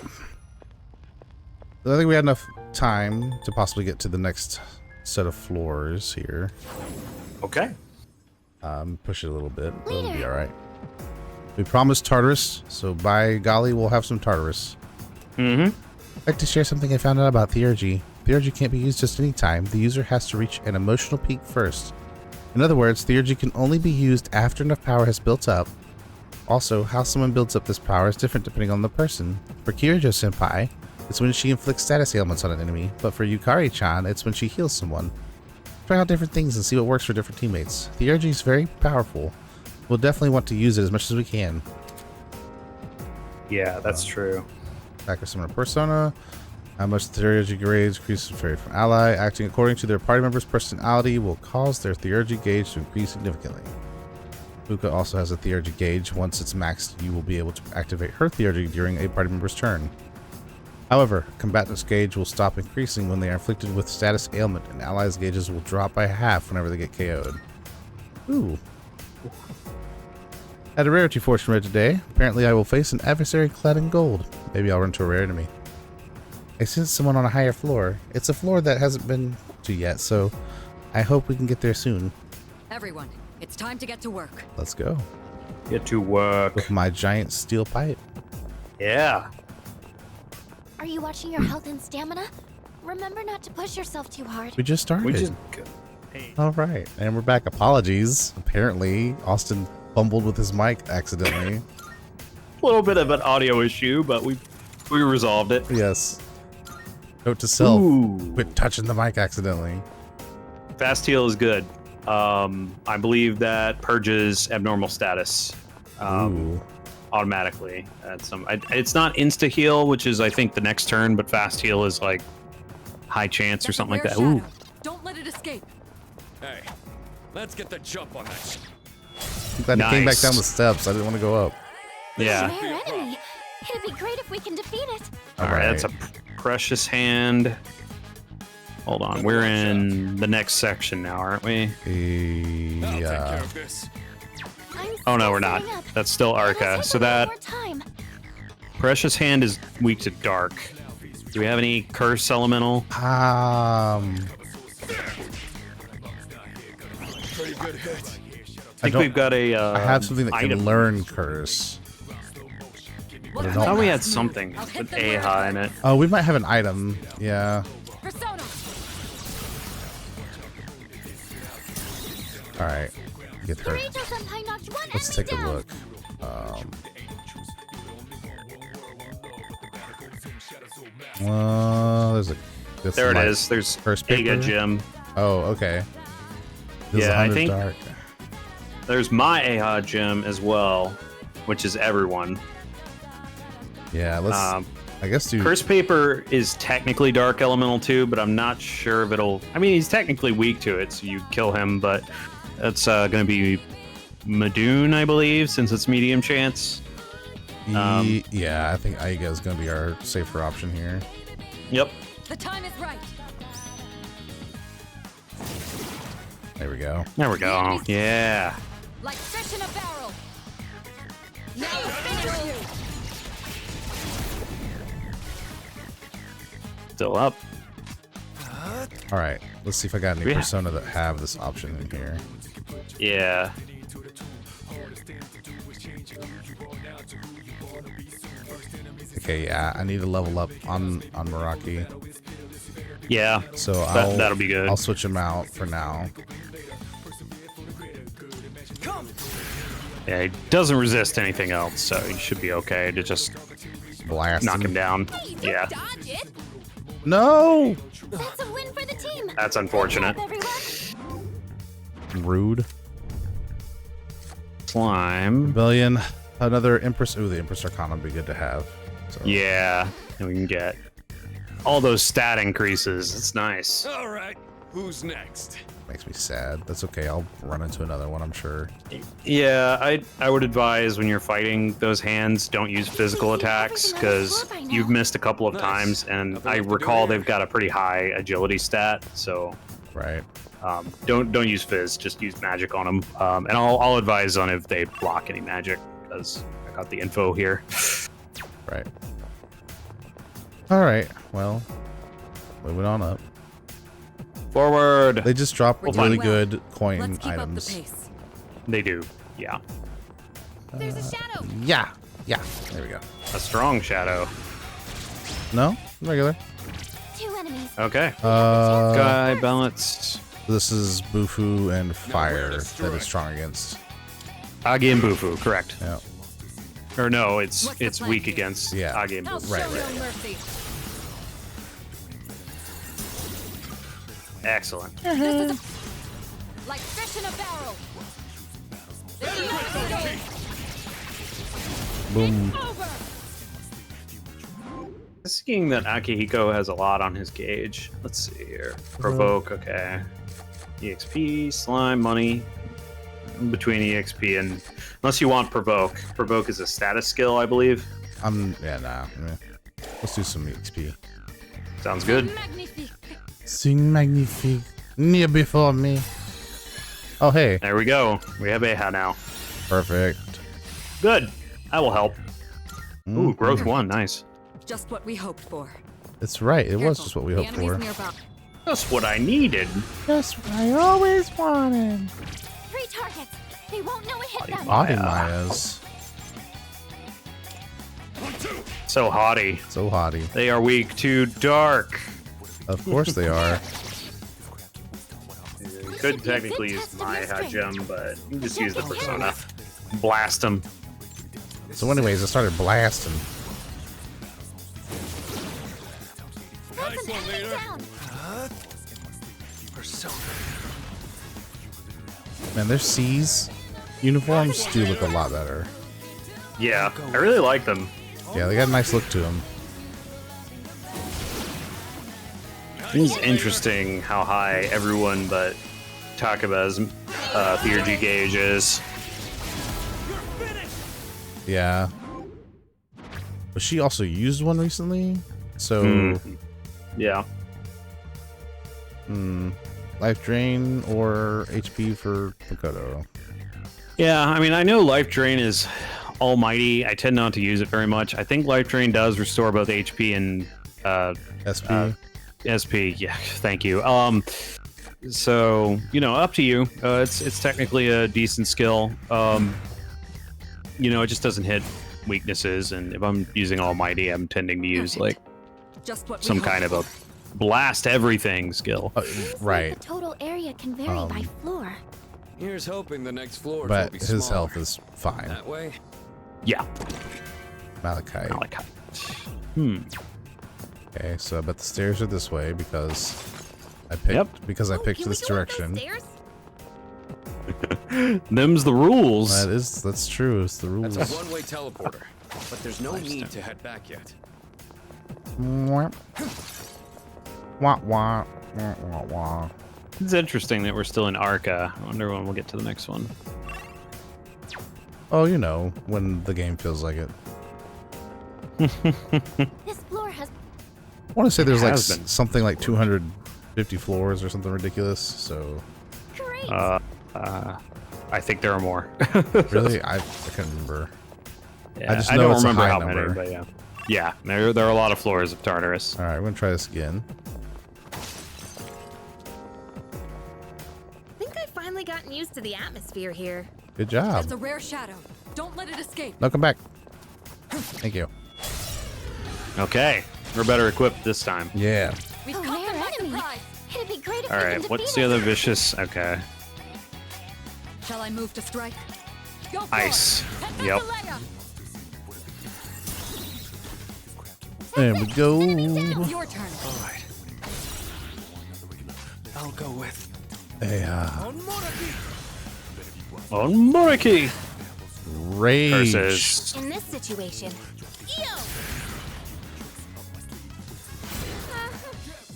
So I think we had enough time to possibly get to the next set of floors here. Okay. Push it a little bit. It'll be all right. We promised Tartarus, so by golly, we'll have some Tartarus. I'd like to share something I found out about Theurgy. Theurgy can't be used just any time. The user has to reach an emotional peak first. In other words, Theurgy can only be used after enough power has built up. Also, how someone builds up this power is different depending on the person. For Kirijo-senpai, it's when she inflicts status ailments on an enemy, but for Yukari-chan, it's when she heals someone. Try out different things and see what works for different teammates. Theurgy is very powerful. We'll definitely want to use it as much as we can. Yeah, that's true. Attacker Summoner Persona. How much Theurgy grades increases vary from ally. Acting according to their party member's personality will cause their Theurgy gauge to increase significantly. Fuka also has a Theurgy gauge. Once it's maxed, you will be able to activate her Theurgy during a party member's turn. However, combatant's gauge will stop increasing when they are inflicted with status ailment, and allies' gauges will drop by half whenever they get KO'd. Ooh. Had a rarity fortune read today. Apparently I will face an adversary clad in gold. Maybe I'll run into a rare enemy. I sense someone on a higher floor. It's a floor that hasn't been to yet, so I hope we can get there soon. Everyone, it's time to get to work. Let's go. Get to work. With my giant steel pipe. Yeah. Are you watching your health and stamina? Remember not to push yourself too hard. We just started. All right, and we're back. Apologies. Apparently, Austin fumbled with his mic accidentally. A little bit of an audio issue, but we resolved it. Yes. Note to self: quit touching the mic accidentally. Fast heal is good. I believe that purges abnormal status automatically. It's not insta heal, which is I think the next turn, but fast heal is like high chance or something like that. Ooh. Don't let it escape. Hey, let's get the jump on that. I'm glad he came back down the steps. I didn't want to go up. Yeah. Rare enemy. It'd be great if we can defeat it. All right, that's a precious hand. Hold on, we're in the next section now, aren't we? Yeah. Oh no, we're not. That's still Arca. So that precious hand is weak to dark. Do we have any curse elemental? Pretty good hit. I think we've got a. I have something that item. can learn curse. But I I don't- thought we had something with Aha in it. Oh, we might have an item. Yeah. All right. Get her. Let's take a look. There's a. that's There it my is. There's first Aga paper. Gem. Oh, okay. This is Yeah, I 100 think dark. there's my Aha Gem as well, which is everyone. Yeah, let's. I guess do. Curse Paper is technically Dark Elemental too, but I'm not sure if it'll. I mean, he's technically weak to it, so you kill him, but that's going to be Madoon, I believe, since it's medium chance. Yeah, I think Aiga is going to be our safer option here. Yep. The time is right. There we go. There we go. Yeah. Like fish in a barrel. Now finish you. Still up. All right, let's see if I got any Yeah. persona that have this option in here. Yeah. Okay, yeah, I need to level up on Meraki. Yeah. So that'll be good. I'll switch him out for now. Yeah, he doesn't resist anything else, so he should be okay to just blast knock him down. Yeah. No. That's a win for the team. That's unfortunate. Rude. Slime. Rebellion. Another Empress. Ooh, the Empress Arcana would be good to have. So. Yeah, and we can get all those stat increases. It's nice. All right, who's next? Makes me sad. That's okay. I'll run into another one, I'm sure. Yeah, I would advise when you're fighting those hands, don't use physical attacks because you've missed a couple of times, and I recall they've got a pretty high agility stat. So, right. Don't use phys. Just use magic on them. And I'll advise on if they block any magic because I got the info here. Right. All right. Well, moving on up. Forward. They just drop We'll really find- good coin Let's keep items. up the pace. They do. Yeah. There's a shadow. Yeah. Yeah. There we go. A strong shadow. No? Regular. 2 enemies. Okay. Guy balanced. This is Bufu and Fire that is strong against. Agi and Bufu, correct. Yeah. Or no, it's weak against Yeah. Agi and Bufu. Right. Excellent. Like fish in a barrel. Boom. Seeing that Akihiko has a lot on his gauge. Let's see here. Provoke, okay. EXP, slime, money. In between EXP and unless you want provoke. Provoke is a status skill, I believe. Yeah, nah. Let's do some XP. Sounds good. Sing magnifique. Near before me. Oh, hey. There we go. We have Aha now. Perfect. Good. That will help. Ooh, growth 1. Nice. Just what we hoped for. That's right. It was just what we The hoped enemy's for. nearby. That's what I needed. That's what I always wanted. 3 targets. They won't know it hit them. Body Mayas. So haughty. So haughty. They are weak to dark. Of course they are. You could technically use my gem, but you just use the persona. Blast them. So anyways, I started blasting. That's an enemy down. Man, their C's uniforms do look a lot better. Yeah, I really like them. Yeah, they got a nice look to them. It's interesting how high everyone but Takaba's theurgy gauge is. Yeah. But she also used one recently, so yeah. Life drain or HP for Makoto. Yeah, I mean, I know Life Drain is almighty. I tend not to use it very much. I think Life Drain does restore both HP and SP. SP. Yeah, thank you. So you know, up to you. It's technically a decent skill. You know, it just doesn't hit weaknesses, and if I'm using Almighty, I'm tending to use like some kind of a blast everything skill. Right. The total area can vary by floor. Here's hoping the next floor will But be his smaller. health is fine. That way. Yeah. Malachite. Okay, so I bet the stairs are this way because I picked picked this direction. Them's the rules. That's true. It's the rules. That's a one-way teleporter, but there's no need to head back yet. Wah, wah, wah, wah, wah. It's interesting that we're still in Arca. I wonder when we'll get to the next one. Oh, you know, when the game feels like it. This floor has. I want to say there's like something like 250 floors or something ridiculous. So. Great. I think there are more. Really? I can't remember. Yeah, I just I know don't it's remember a high how number. many, but yeah. Yeah, there are a lot of floors of Tartarus. All right, we're gonna try this again. I think I've finally gotten used to the atmosphere here. Good job. That's a rare shadow. Don't let it escape. No, come back. Thank you. Okay, we're better equipped this time. Yeah. We've A caught rare them by enemy. surprise. It'd be great if All we right, can what's defeat the other it. vicious? Okay. Shall I move to strike? Go for Ice. it. Head back Yep. to Leia. There we go. It's your turn. All right. I'll go with. Hey, On Moriki. rage. Curses. In this situation.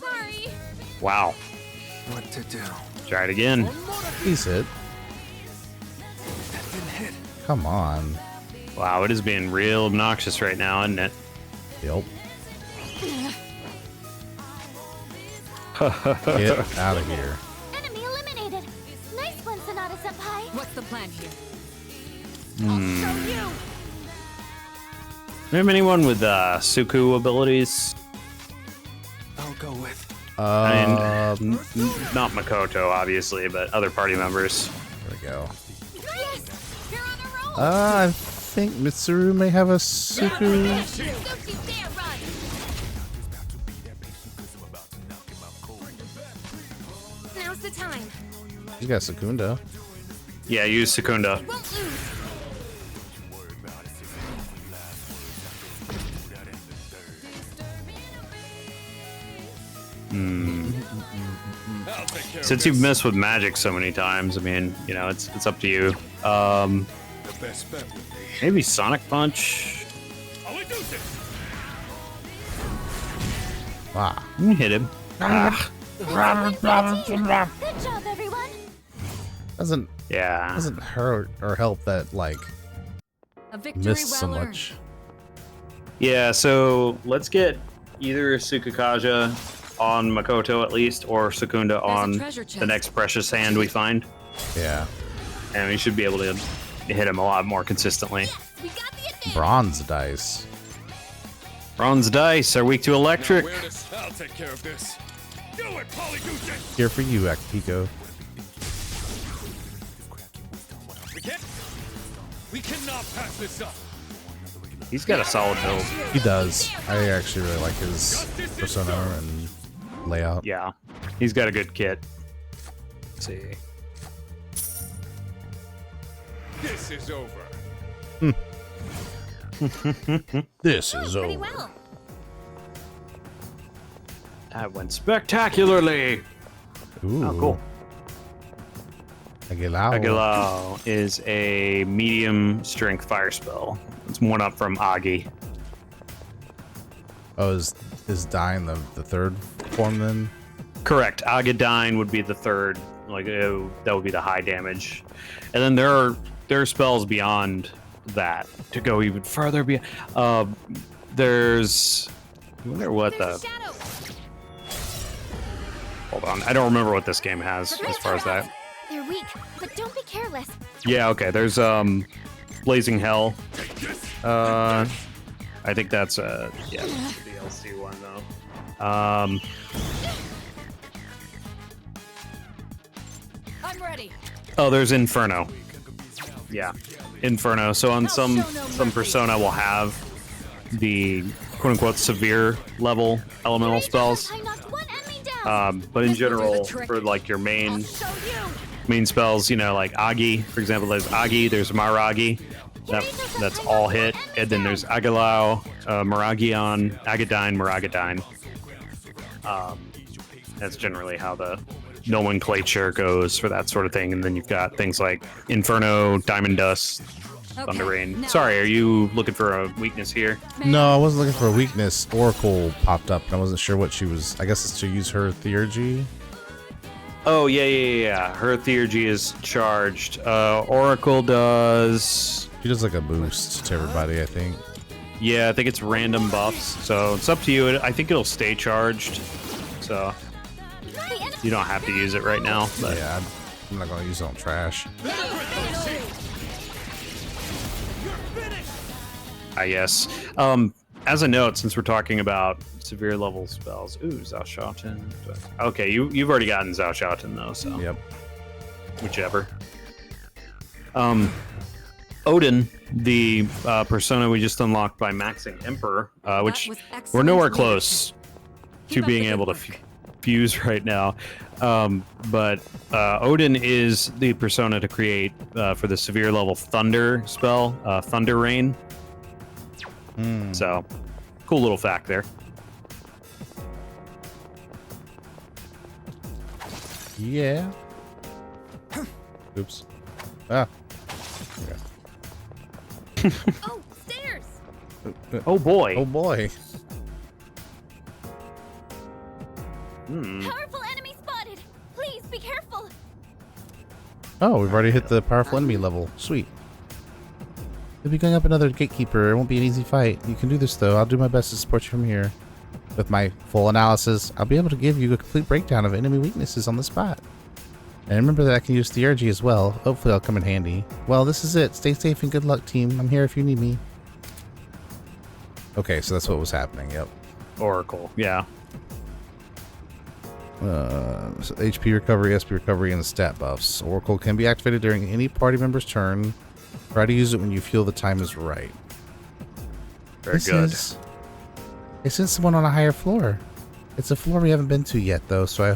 Sorry. Wow. What to do? Try it again. He's hit. That didn't hit. Come on. Wow, it is being real obnoxious right now, isn't it? Yep. Get out of here. Enemy eliminated. Nice one, Sonata Senpai. What's the plan here? Show you. Do you have anyone with Suku abilities? I'll go with. I mean, not Makoto, obviously, but other party members. There we go. Yes. You're on a roll. I think Mitsuru may have a Suku. Don't you dare run. Now's the time. You got Secunda. Yeah, use Secunda. Won't lose. Since you've messed with magic so many times, I mean, you know, it's up to you. The best bet would be. Maybe Sonic Punch. Wow. You can hit him. Good job, everyone. Doesn't Yeah. hurt or help that like A victory missed so well earned. much. Yeah, so let's get either Sukukaja on Makoto at least, or Secunda on treasure chest. the next precious hand we find. Yeah. And we should be able to hit him a lot more consistently. We got the advantage. Bronze dice. Bronze dice are weak to electric. I'll take care of this. Do it, Polygoose! Here for you, Akihiko. We cannot pass this up. He's got a solid build. He does. I actually really like his persona and layout. Yeah, he's got a good kit. Let's see. This is over. This is Pretty over. well. That went spectacularly. Ooh. Oh, cool. Agilao. Agilao is a medium strength fire spell. It's one up from Agi. Oh, is dying the third form then? Correct. Agadine would be the third. Like that would be the high damage, and then there are spells beyond that to go even further beyond. there's. I wonder what the. Hold on, I don't remember what this game has as far as that. They're weak, but don't be careless. Yeah, okay. There's Blazing Hell. I think that's yeah, DLC one though. I'm ready. Oh, there's Inferno. Yeah, Inferno. So on some Persona will have the quote-unquote severe level elemental spells. But in general, for like your main spells, you know, like Agi, for example, there's Agi, there's Maragi, that's all hit, and then there's Agilao, Maragion, Agadine, Maragadine. That's generally how the nomenclature goes for that sort of thing, and then you've got things like Inferno, Diamond Dust, Thunder Rain. Sorry, are you looking for a weakness here? No, I wasn't looking for a weakness. Oracle popped up, and I wasn't sure what she was. I guess it's to use her Theurgy. Oh, yeah. Her Theurgy is charged. Oracle does... She does like a boost to everybody, I think. Yeah, I think it's random buffs, so it's up to you. I think it'll stay charged, so you don't have to use it right now. But yeah, I'm not going to use it on trash. Yes. As a note, since we're talking about severe level spells, ooh, Zhao Shaotin. Okay, you've already gotten Zhao Shaotin though, so yep. Whichever. Odin, the persona we just unlocked by maxing Emperor, which we're nowhere close to being able to fuse right now. But Odin is the persona to create for the severe level Thunder spell, Thunder Rain. So, cool little fact there. Yeah. Oops. Ah. Okay. Oh, stairs! Oh boy. Oh boy. Powerful enemy spotted! Please be careful! Oh, we've already hit the powerful enemy level. Sweet. You'll be going up another gatekeeper. It won't be an easy fight. You can do this, though. I'll do my best to support you from here. With my full analysis, I'll be able to give you a complete breakdown of enemy weaknesses on the spot. And remember that I can use Theurgy as well. Hopefully I'll come in handy. Well, this is it. Stay safe and good luck, team. I'm here if you need me. Okay, so that's what was happening. Yep. Oracle, yeah. So HP recovery, SP recovery, and stat buffs. Oracle can be activated during any party member's turn. Try to use it when you feel the time is right. Very good. I sent someone on a higher floor. It's a floor we haven't been to yet, though, so I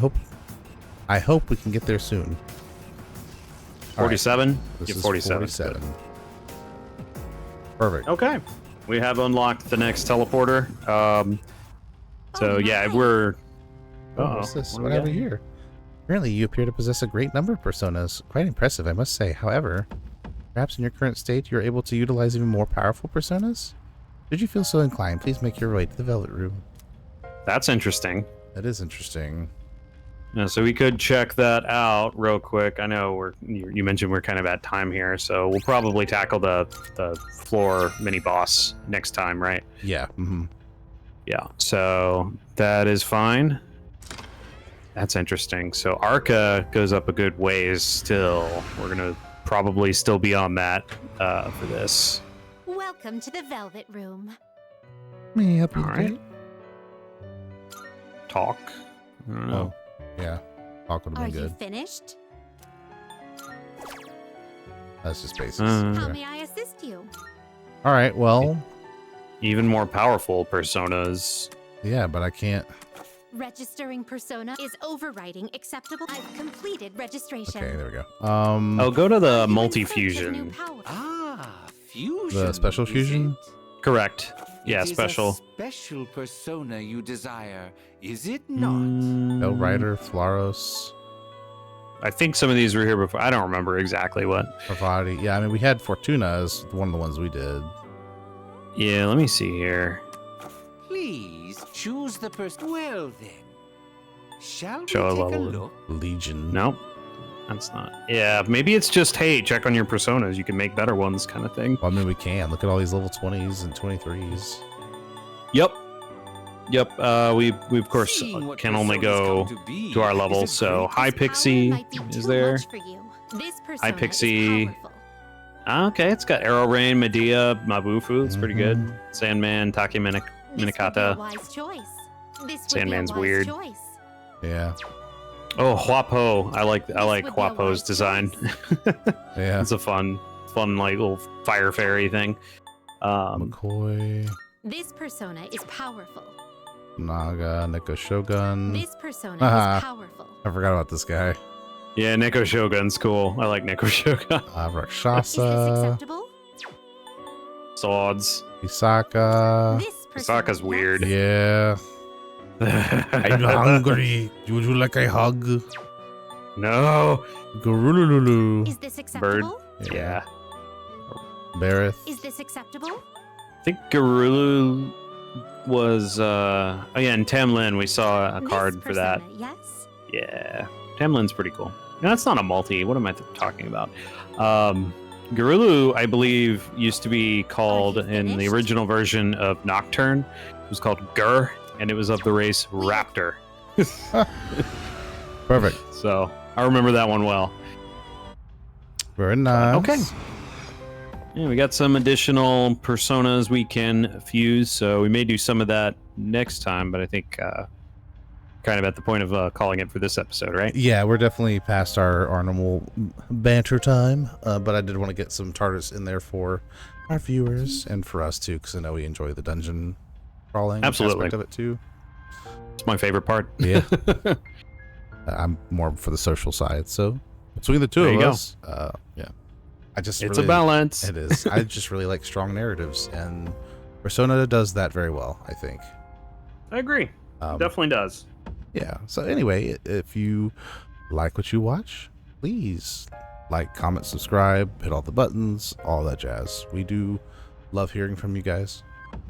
hope we can get there soon. 47? This is 47. Perfect. Okay. We have unlocked the next teleporter. So, yeah, we're... what's this? What have we here? Apparently, you appear to possess a great number of personas. Quite impressive, I must say. However, perhaps in your current state, you're able to utilize even more powerful personas? Should you feel so inclined, please make your way to the Velvet Room. That's interesting. That is interesting. Yeah, so we could check that out real quick. I know you mentioned we're kind of at time here, so we'll probably tackle the floor mini boss next time, right? Yeah. Mm-hmm. Yeah. So that is fine. That's interesting. So Arca goes up a good ways still. We're gonna probably still be on that for this. Welcome to the Velvet Room. May I help you? All right. Talk. I don't know. Yeah. Talk would have Are been you good. finished? That's just basics. How may I assist you? All right. Well. Even more powerful personas. Yeah, but I can't. Registering persona is overriding acceptable. I've completed registration. Okay, there we go. Oh, go to the multi-fusion. Fusion. The special fusion? Correct. Yeah, It is special. a special persona you desire, is it not? El Rider, Flaros. I think some of these were here before. I don't remember exactly what. Pravati. Yeah, I mean, we had Fortuna as one of the ones we did. Yeah, let me see here. Please choose the person. Well then, shall we Show a take a level. look? Legion. Nope. That's not. Yeah, maybe it's just, hey, check on your personas. You can make better ones kind of thing. Well, I mean, we can. Look at all these level 20s and 23s. Yep. We of course can only go to our levels. So High Pixie is there. High Pixie. Okay, it's got Arrow Rain, Medea, Mabufu. It's pretty good. Sandman, Taki Minakata. Sandman's weird. Yeah. Oh, Huapo. I like Huapo's design. Yeah. It's a fun like little fire fairy thing. McCoy. This persona is powerful. Naga, Neko Shogun. This persona is powerful. I forgot about this guy. Yeah, Neko Shogun's cool. I like Neko Shogun. Rakshasa. Swords. Isaka. Isaka's weird. Yeah. I'm hungry. Would you like a hug? No. Garululu. Is this acceptable? Bird. Yeah. Bareth. Is this acceptable? I think Garulu was oh yeah, in Tamlin we saw a card for that. Yes. Yeah. Tamlin's pretty cool. No, that's not a multi. What am I talking about? Garulu, I believe, used to be called in the original version of Nocturne. It was called Gur, and it was of the race Raptor. Perfect. So I remember that one well. Very nice. Okay. Yeah, we got some additional personas we can fuse, so we may do some of that next time, but I think kind of at the point of calling it for this episode, right? Yeah, we're definitely past our normal banter time, but I did want to get some TARDIS in there for our viewers and for us too, because I know we enjoy the dungeon crawling Absolutely. aspect of it too. It's my favorite part. Yeah. I'm more for the social side, so between the two There of you us, yeah. It's really, a balance. It is. I just really like strong narratives, and Persona does that very well, I think. I agree. Definitely does. Yeah. So anyway, if you like what you watch, please like, comment, subscribe, hit all the buttons, all that jazz. We do love hearing from you guys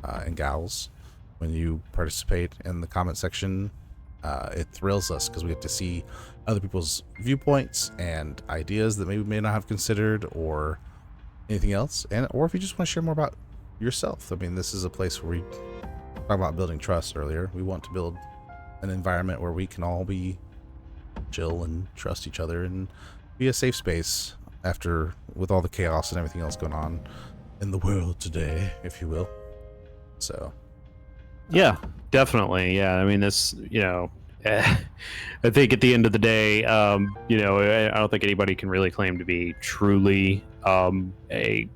and gals when you participate in the comment section. It thrills us because we get to see other people's viewpoints and ideas that maybe we may not have considered or anything else, or if you just want to share more about yourself. I mean, this is a place where we talk about building trust earlier. We want to build an environment where we can all be chill and trust each other and be a safe space with all the chaos and everything else going on in the world today, if you will. So yeah, definitely. Yeah, I mean, this, I think at the end of the day, I don't think anybody can really claim to be truly a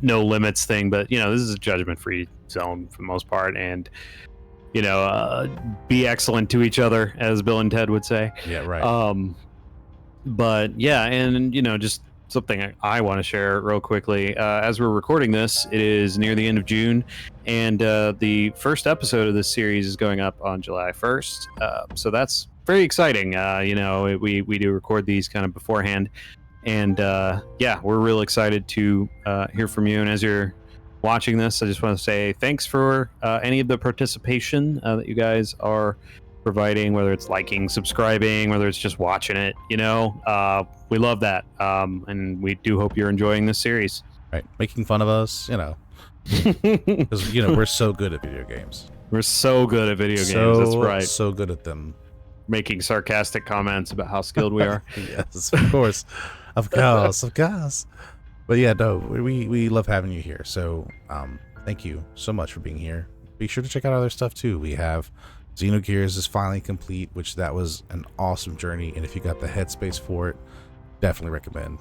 no limits thing, but this is a judgment-free zone for the most part, and be excellent to each other, as Bill and Ted would say. Yeah, right. But yeah, and just something I want to share real quickly. As we're recording this, it is near the end of June, and the first episode of this series is going up on July 1st. So that's very exciting. We do record these kind of beforehand, and we're real excited to hear from you. And as you're watching this, I just want to say thanks for any of the participation that you guys are providing, whether it's liking, subscribing, whether it's just watching it. We love that, and we do hope you're enjoying this series. Right, making fun of us, because we're so good at video games. We're so good at video games. That's right. So good at them. Making sarcastic comments about how skilled we are. Yes, of course, of course. But yeah, no, we love having you here. So thank you so much for being here. Be sure to check out other stuff too. We have Xenogears is finally complete, which that was an awesome journey, and if you got the headspace for it, definitely recommend.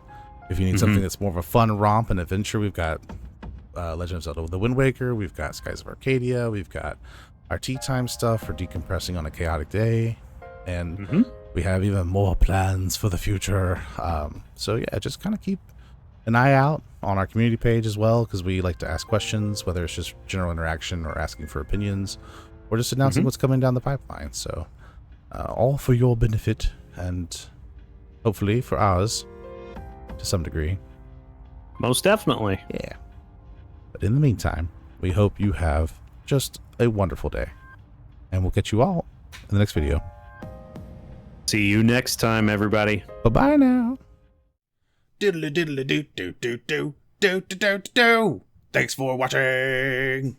If you need something that's more of a fun romp and adventure, we've got Legend of Zelda: The Wind Waker, we've got Skies of Arcadia, we've got our tea time stuff for decompressing on a chaotic day, and we have even more plans for the future. So yeah, just kind of keep an eye out on our community page as well, because we like to ask questions, whether it's just general interaction or asking for opinions, or just announcing what's coming down the pipeline. So all for your benefit, and hopefully for ours to some degree. Most definitely. Yeah. But in the meantime, we hope you have just a wonderful day, and we'll catch you all in the next video. See you next time, everybody. Bye-bye now. Diddly diddly do do do do do do do do. Thanks for watching.